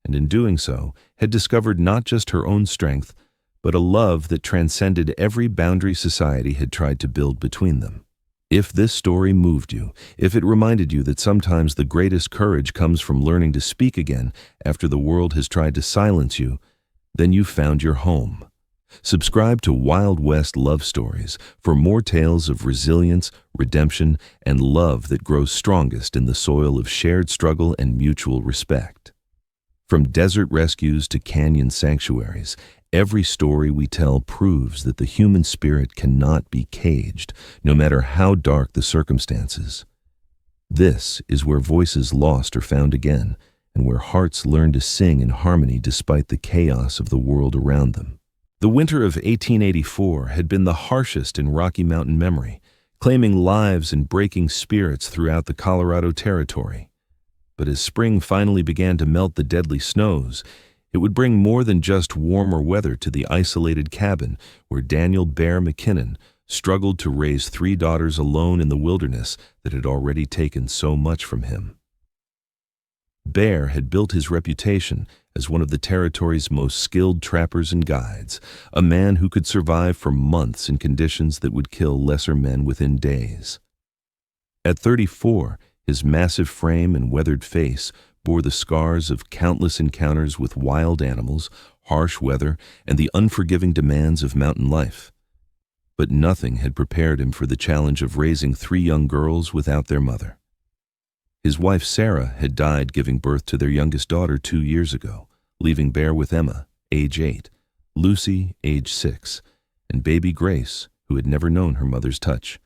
and in doing so had discovered not just her own strength, but a love that transcended every boundary society had tried to build between them. If this story moved you, if it reminded you that sometimes the greatest courage comes from learning to speak again after the world has tried to silence you, then you found your home. Subscribe to Wild West Love Stories for more tales of resilience, redemption, and love that grows strongest in the soil of shared struggle and mutual respect. From desert rescues to canyon sanctuaries, every story we tell proves that the human spirit cannot be caged, no matter how dark the circumstances. This is where voices lost are found again, and where hearts learn to sing in harmony despite the chaos of the world around them. The winter of 1884 had been the harshest in Rocky Mountain memory, claiming lives and breaking spirits throughout the Colorado Territory. But as spring finally began to melt the deadly snows, it would bring more than just warmer weather to the isolated cabin where Daniel Bear McKinnon struggled to raise 3 daughters alone in the wilderness that had already taken so much from him. Bear had built his reputation as one of the territory's most skilled trappers and guides, a man who could survive for months in conditions that would kill lesser men within days. At 34, his massive frame and weathered face bore the scars of countless encounters with wild animals, harsh weather, and the unforgiving demands of mountain life. But nothing had prepared him for the challenge of raising 3 young girls without their mother. His wife Sarah had died giving birth to their youngest daughter 2 years ago, leaving Bear with Emma, age 8, Lucy, age 6, and baby Grace, who had never known her mother's touch.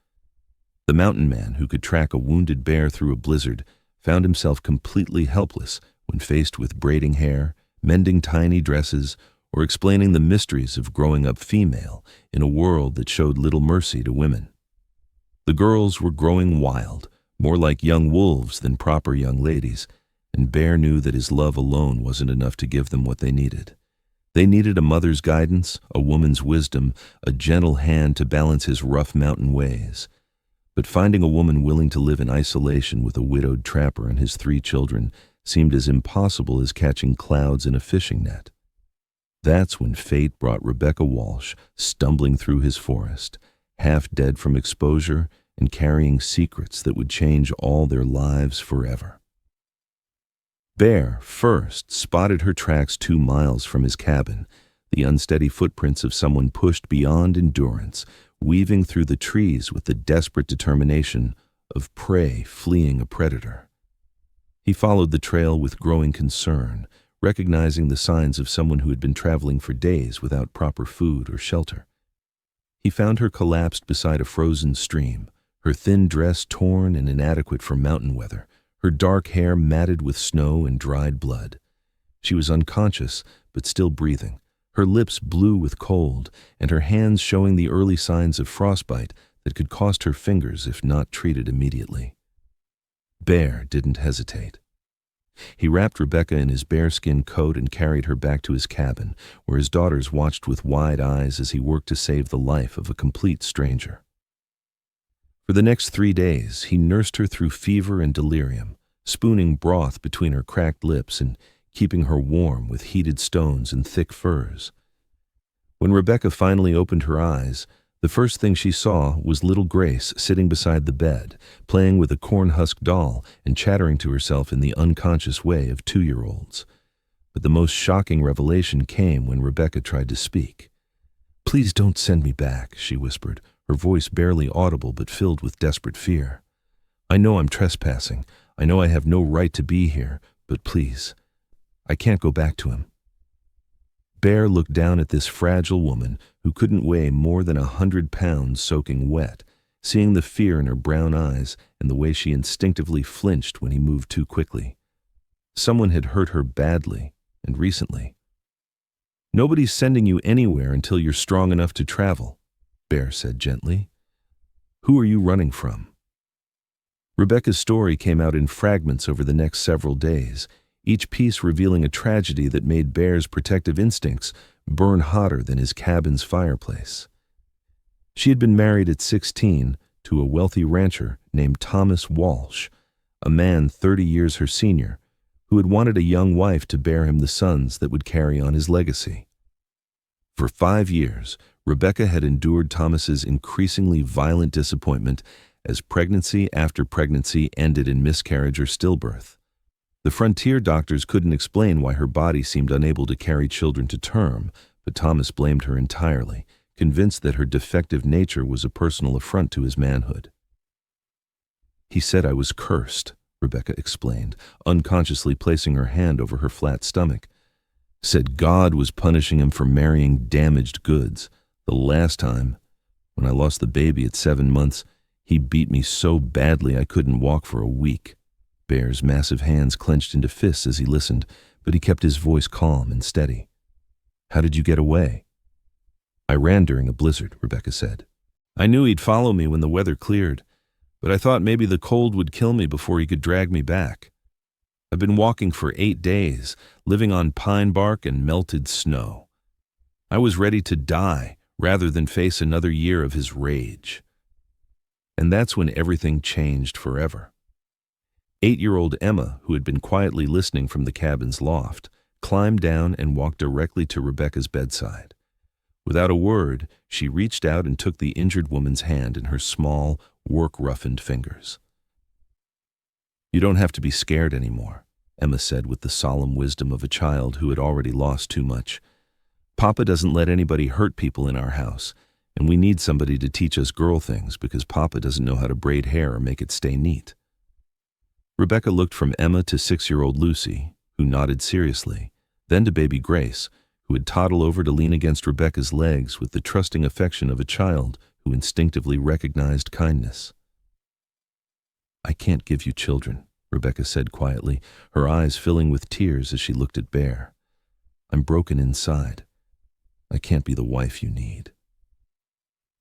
The mountain man who could track a wounded bear through a blizzard found himself completely helpless when faced with braiding hair, mending tiny dresses, or explaining the mysteries of growing up female in a world that showed little mercy to women. The girls were growing wild, more like young wolves than proper young ladies, and Bear knew that his love alone wasn't enough to give them what they needed. They needed a mother's guidance, a woman's wisdom, a gentle hand to balance his rough mountain ways. But finding a woman willing to live in isolation with a widowed trapper and his 3 children seemed as impossible as catching clouds in a fishing net. That's when fate brought Rebecca Walsh stumbling through his forest, half dead from exposure and carrying secrets that would change all their lives forever. Bear first spotted her tracks 2 miles from his cabin, the unsteady footprints of someone pushed beyond endurance, weaving through the trees with the desperate determination of prey fleeing a predator. He followed the trail with growing concern, recognizing the signs of someone who had been traveling for days without proper food or shelter. He found her collapsed beside a frozen stream, her thin dress torn and inadequate for mountain weather, her dark hair matted with snow and dried blood. She was unconscious, but still breathing, her lips blue with cold, and her hands showing the early signs of frostbite that could cost her fingers if not treated immediately. Bear didn't hesitate. He wrapped Rebecca in his bearskin coat and carried her back to his cabin, where his daughters watched with wide eyes as he worked to save the life of a complete stranger. For the next 3 days, he nursed her through fever and delirium, spooning broth between her cracked lips and keeping her warm with heated stones and thick furs. When Rebecca finally opened her eyes, the first thing she saw was little Grace sitting beside the bed, playing with a corn-husk doll and chattering to herself in the unconscious way of 2-year-olds. But the most shocking revelation came when Rebecca tried to speak. "Please don't send me back," she whispered, her voice barely audible but filled with desperate fear. "I know I'm trespassing. I know I have no right to be here, but please, I can't go back to him." Bear looked down at this fragile woman who couldn't weigh more than 100 pounds soaking wet, seeing the fear in her brown eyes and the way she instinctively flinched when he moved too quickly. Someone had hurt her badly, and recently. "Nobody's sending you anywhere until you're strong enough to travel," Bear said gently. "Who are you running from?" Rebecca's story came out in fragments over the next several days, each piece revealing a tragedy that made Bear's protective instincts burn hotter than his cabin's fireplace. She had been married at 16 to a wealthy rancher named Thomas Walsh, a man 30 years her senior, who had wanted a young wife to bear him the sons that would carry on his legacy. For 5 years, Rebecca had endured Thomas's increasingly violent disappointment as pregnancy after pregnancy ended in miscarriage or stillbirth. The frontier doctors couldn't explain why her body seemed unable to carry children to term, but Thomas blamed her entirely, convinced that her defective nature was a personal affront to his manhood. "He said I was cursed," Rebecca explained, unconsciously placing her hand over her flat stomach. "Said God was punishing him for marrying damaged goods. The last time, when I lost the baby at 7 months, he beat me so badly I couldn't walk for a week." Bear's massive hands clenched into fists as he listened, but he kept his voice calm and steady. "How did you get away?" "I ran during a blizzard," Rebecca said. "I knew he'd follow me when the weather cleared, but I thought maybe the cold would kill me before he could drag me back. I've been walking for 8 days, living on pine bark and melted snow. I was ready to die rather than face another year of his rage." And that's when everything changed forever. 8-year-old Emma, who had been quietly listening from the cabin's loft, climbed down and walked directly to Rebecca's bedside. Without a word, she reached out and took the injured woman's hand in her small, work-roughened fingers. "You don't have to be scared anymore," Emma said with the solemn wisdom of a child who had already lost too much. "Papa doesn't let anybody hurt people in our house, and we need somebody to teach us girl things because Papa doesn't know how to braid hair or make it stay neat." Rebecca looked from Emma to 6-year-old Lucy, who nodded seriously, then to baby Grace, who would toddle over to lean against Rebecca's legs with the trusting affection of a child who instinctively recognized kindness. "I can't give you children," Rebecca said quietly, her eyes filling with tears as she looked at Bear. "I'm broken inside. I can't be the wife you need."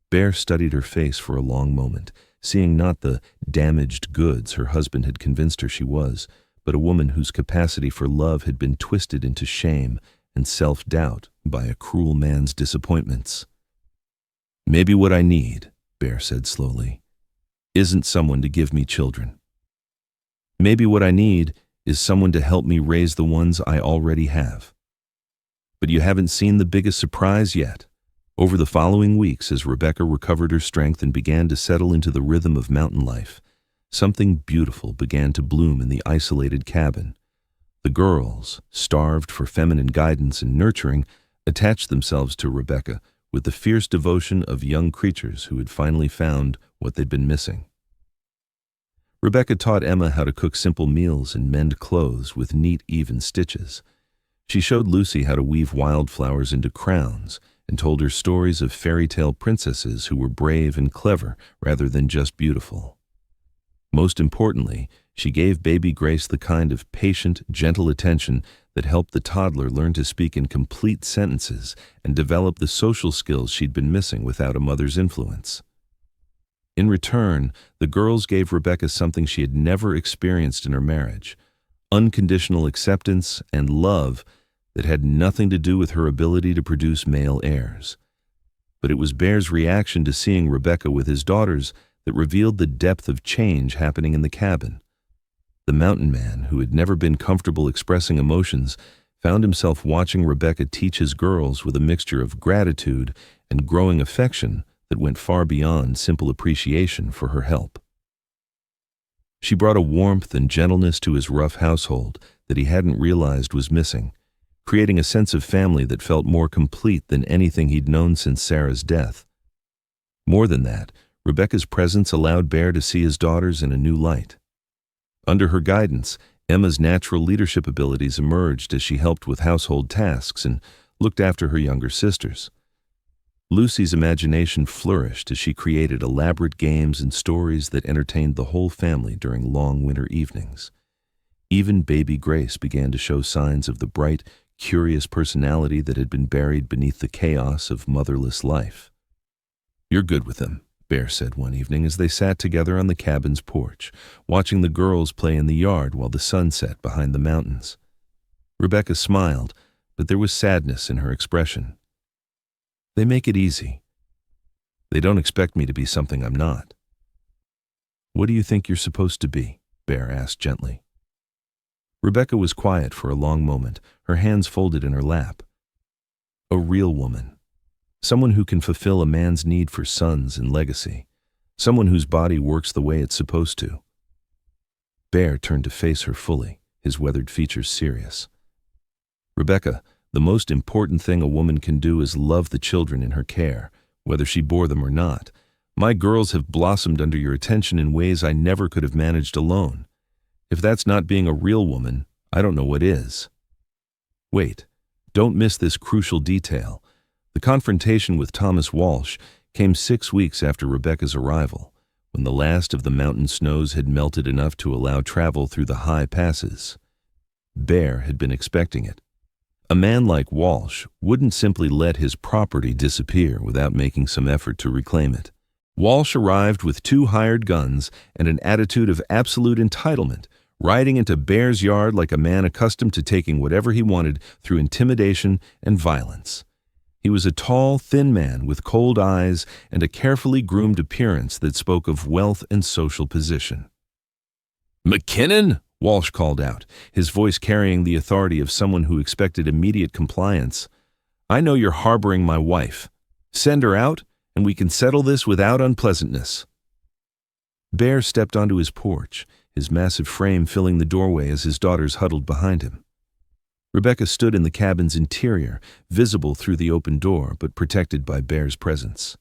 Bear studied her face for a long moment, seeing not the damaged goods her husband had convinced her she was, but a woman whose capacity for love had been twisted into shame and self-doubt by a cruel man's disappointments. "Maybe what I need," Bear said slowly, "isn't someone to give me children. Maybe what I need is someone to help me raise the ones I already have. But you haven't seen the biggest surprise yet." Over the following weeks, as Rebecca recovered her strength and began to settle into the rhythm of mountain life, something beautiful began to bloom in the isolated cabin. The girls, starved for feminine guidance and nurturing, attached themselves to Rebecca with the fierce devotion of young creatures who had finally found what they'd been missing. Rebecca taught Emma how to cook simple meals and mend clothes with neat, even stitches. She showed Lucy how to weave wildflowers into crowns and told her stories of fairy tale princesses who were brave and clever rather than just beautiful. Most importantly, she gave baby Grace the kind of patient, gentle attention that helped the toddler learn to speak in complete sentences and develop the social skills she'd been missing without a mother's influence. In return, the girls gave Rebecca something she had never experienced in her marriage: unconditional acceptance and love that had nothing to do with her ability to produce male heirs. But it was Bear's reaction to seeing Rebecca with his daughters that revealed the depth of change happening in the cabin. The mountain man, who had never been comfortable expressing emotions, found himself watching Rebecca teach his girls with a mixture of gratitude and growing affection that went far beyond simple appreciation for her help. She brought a warmth and gentleness to his rough household that he hadn't realized was missing, creating a sense of family that felt more complete than anything he'd known since Sarah's death. More than that, Rebecca's presence allowed Bear to see his daughters in a new light. Under her guidance, Emma's natural leadership abilities emerged as she helped with household tasks and looked after her younger sisters. Lucy's imagination flourished as she created elaborate games and stories that entertained the whole family during long winter evenings. Even baby Grace began to show signs of the bright, curious personality that had been buried beneath the chaos of motherless life. "You're good with them," Bear said one evening as they sat together on the cabin's porch, watching the girls play in the yard while the sun set behind the mountains. Rebecca smiled, but there was sadness in her expression. "They make it easy. They don't expect me to be something I'm not." "What do you think you're supposed to be?" Bear asked gently. Rebecca was quiet for a long moment, her hands folded in her lap. "A real woman. Someone who can fulfill a man's need for sons and legacy. Someone whose body works the way it's supposed to." Bear turned to face her fully, his weathered features serious. "Rebecca, the most important thing a woman can do is love the children in her care, whether she bore them or not. My girls have blossomed under your attention in ways I never could have managed alone. If that's not being a real woman, I don't know what is." Wait, don't miss this crucial detail. The confrontation with Thomas Walsh came 6 weeks after Rebecca's arrival, when the last of the mountain snows had melted enough to allow travel through the high passes. Bear had been expecting it. A man like Walsh wouldn't simply let his property disappear without making some effort to reclaim it. Walsh arrived with 2 hired guns and an attitude of absolute entitlement, riding into Bear's yard like a man accustomed to taking whatever he wanted through intimidation and violence. He was a tall, thin man with cold eyes and a carefully groomed appearance that spoke of wealth and social position. "McKinnon!" Walsh called out, his voice carrying the authority of someone who expected immediate compliance. "I know you're harboring my wife. Send her out, and we can settle this without unpleasantness." Bear stepped onto his porch, his massive frame filling the doorway as his daughters huddled behind him. Rebecca stood in the cabin's interior, visible through the open door, but protected by Bear's presence.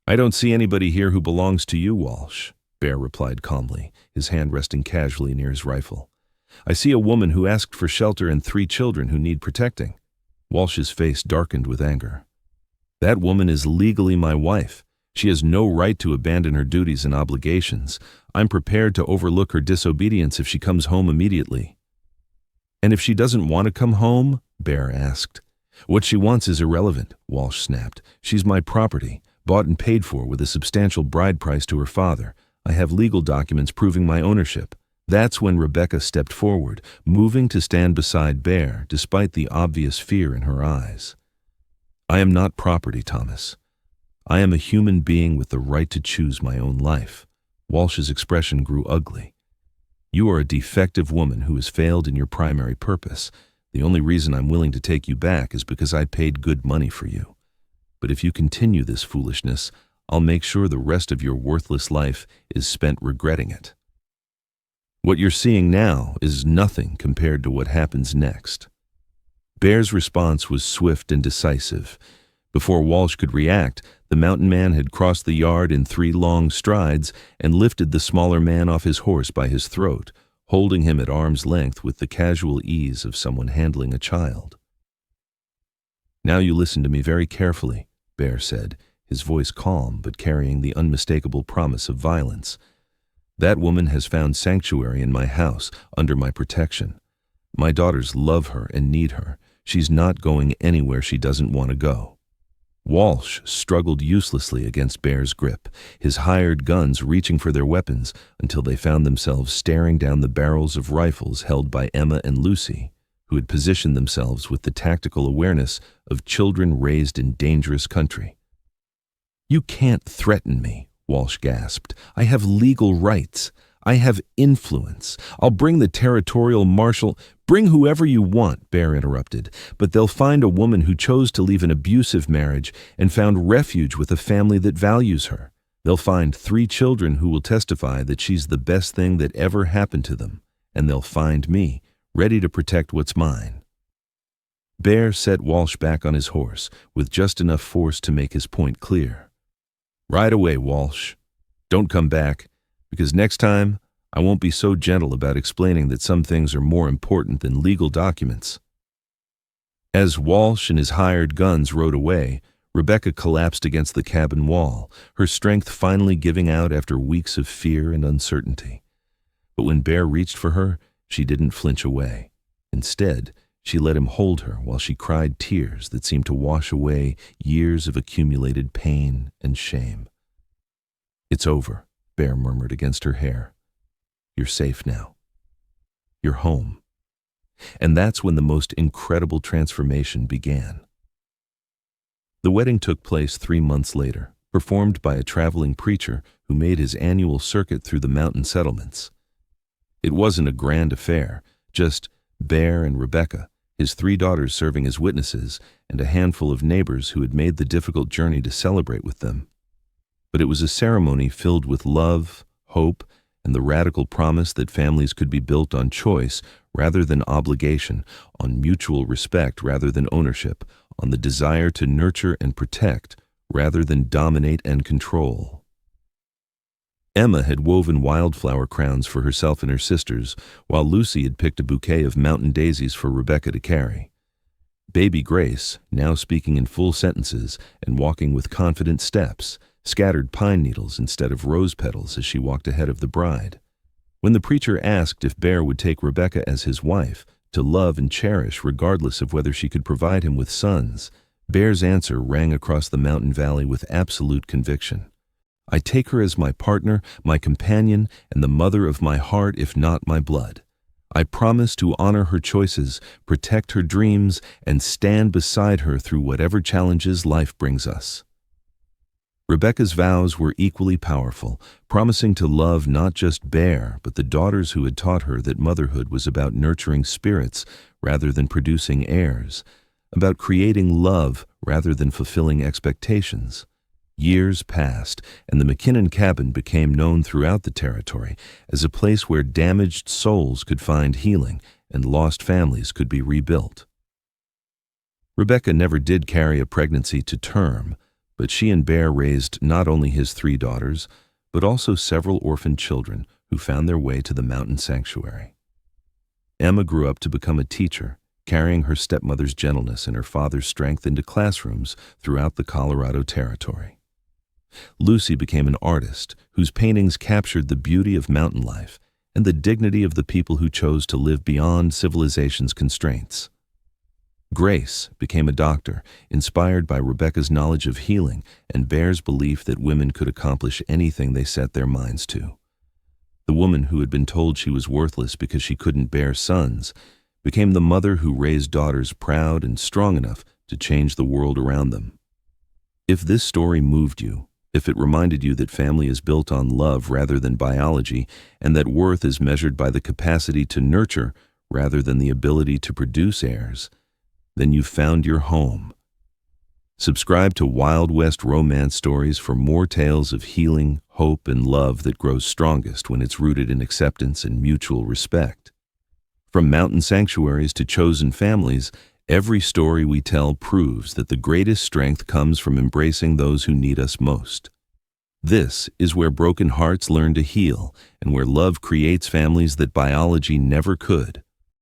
"I don't see anybody here who belongs to you, Walsh," Bear replied calmly, his hand resting casually near his rifle. "I see a woman who asked for shelter and 3 children who need protecting." Walsh's face darkened with anger. "That woman is legally my wife. She has no right to abandon her duties and obligations. I'm prepared to overlook her disobedience if she comes home immediately." "And if she doesn't want to come home?" Bear asked. "What she wants is irrelevant," Walsh snapped. "She's my property, bought and paid for with a substantial bride price to her father. I have legal documents proving my ownership." That's when Rebecca stepped forward, moving to stand beside Bear despite the obvious fear in her eyes. "I am not property, Thomas. I am a human being with the right to choose my own life." Walsh's expression grew ugly. "You are a defective woman who has failed in your primary purpose. The only reason I'm willing to take you back is because I paid good money for you. But if you continue this foolishness, I'll make sure the rest of your worthless life is spent regretting it." What you're seeing now is nothing compared to what happens next. Bear's response was swift and decisive. Before Walsh could react, the mountain man had crossed the yard in 3 long strides and lifted the smaller man off his horse by his throat, holding him at arm's length with the casual ease of someone handling a child. "Now you listen to me very carefully," Bear said, his voice calm but carrying the unmistakable promise of violence. "That woman has found sanctuary in my house, under my protection. My daughters love her and need her. She's not going anywhere she doesn't want to go." Walsh struggled uselessly against Bear's grip, his hired guns reaching for their weapons until they found themselves staring down the barrels of rifles held by Emma and Lucy, who had positioned themselves with the tactical awareness of children raised in dangerous country. "You can't threaten me," Walsh gasped. "I have legal rights. I have influence. I'll bring the territorial marshal. Bring whoever you want, Bear interrupted, but they'll find a woman who chose to leave an abusive marriage and found refuge with a family that values her. They'll find 3 children who will testify that she's the best thing that ever happened to them, and they'll find me, ready to protect what's mine. Bear set Walsh back on his horse, with just enough force to make his point clear. Ride away, Walsh. Don't come back, because next time, I won't be so gentle about explaining that some things are more important than legal documents. As Walsh and his hired guns rode away, Rebecca collapsed against the cabin wall, her strength finally giving out after weeks of fear and uncertainty. But when Bear reached for her, she didn't flinch away. Instead, she let him hold her while she cried tears that seemed to wash away years of accumulated pain and shame. It's over, Bear murmured against her hair. You're safe now. You're home. And that's when the most incredible transformation began. The wedding took place 3 months later, performed by a traveling preacher who made his annual circuit through the mountain settlements. It wasn't a grand affair, just Bear and Rebecca, his 3 daughters serving as witnesses, and a handful of neighbors who had made the difficult journey to celebrate with them. But it was a ceremony filled with love, hope, and the radical promise that families could be built on choice rather than obligation, on mutual respect rather than ownership, on the desire to nurture and protect rather than dominate and control. Emma had woven wildflower crowns for herself and her sisters, while Lucy had picked a bouquet of mountain daisies for Rebecca to carry. Baby Grace, now speaking in full sentences and walking with confident steps, scattered pine needles instead of rose petals as she walked ahead of the bride. When the preacher asked if Bear would take Rebecca as his wife, to love and cherish regardless of whether she could provide him with sons, Bear's answer rang across the mountain valley with absolute conviction. I take her as my partner, my companion, and the mother of my heart if not my blood. I promise to honor her choices, protect her dreams, and stand beside her through whatever challenges life brings us. Rebecca's vows were equally powerful, promising to love not just Bear, but the daughters who had taught her that motherhood was about nurturing spirits rather than producing heirs, about creating love rather than fulfilling expectations. Years passed, and the McKinnon cabin became known throughout the territory as a place where damaged souls could find healing and lost families could be rebuilt. Rebecca never did carry a pregnancy to term, but she and Bear raised not only his 3 daughters, but also several orphaned children who found their way to the mountain sanctuary. Emma grew up to become a teacher, carrying her stepmother's gentleness and her father's strength into classrooms throughout the Colorado Territory. Lucy became an artist whose paintings captured the beauty of mountain life and the dignity of the people who chose to live beyond civilization's constraints. Grace became a doctor, inspired by Rebecca's knowledge of healing and Bear's belief that women could accomplish anything they set their minds to. The woman who had been told she was worthless because she couldn't bear sons became the mother who raised daughters proud and strong enough to change the world around them. If this story moved you, if it reminded you that family is built on love rather than biology, and that worth is measured by the capacity to nurture rather than the ability to produce heirs, then you've found your home. Subscribe to Wild West Romance Stories for more tales of healing, hope, and love that grows strongest when it's rooted in acceptance and mutual respect. From mountain sanctuaries to chosen families, every story we tell proves that the greatest strength comes from embracing those who need us most. This is where broken hearts learn to heal and where love creates families that biology never could.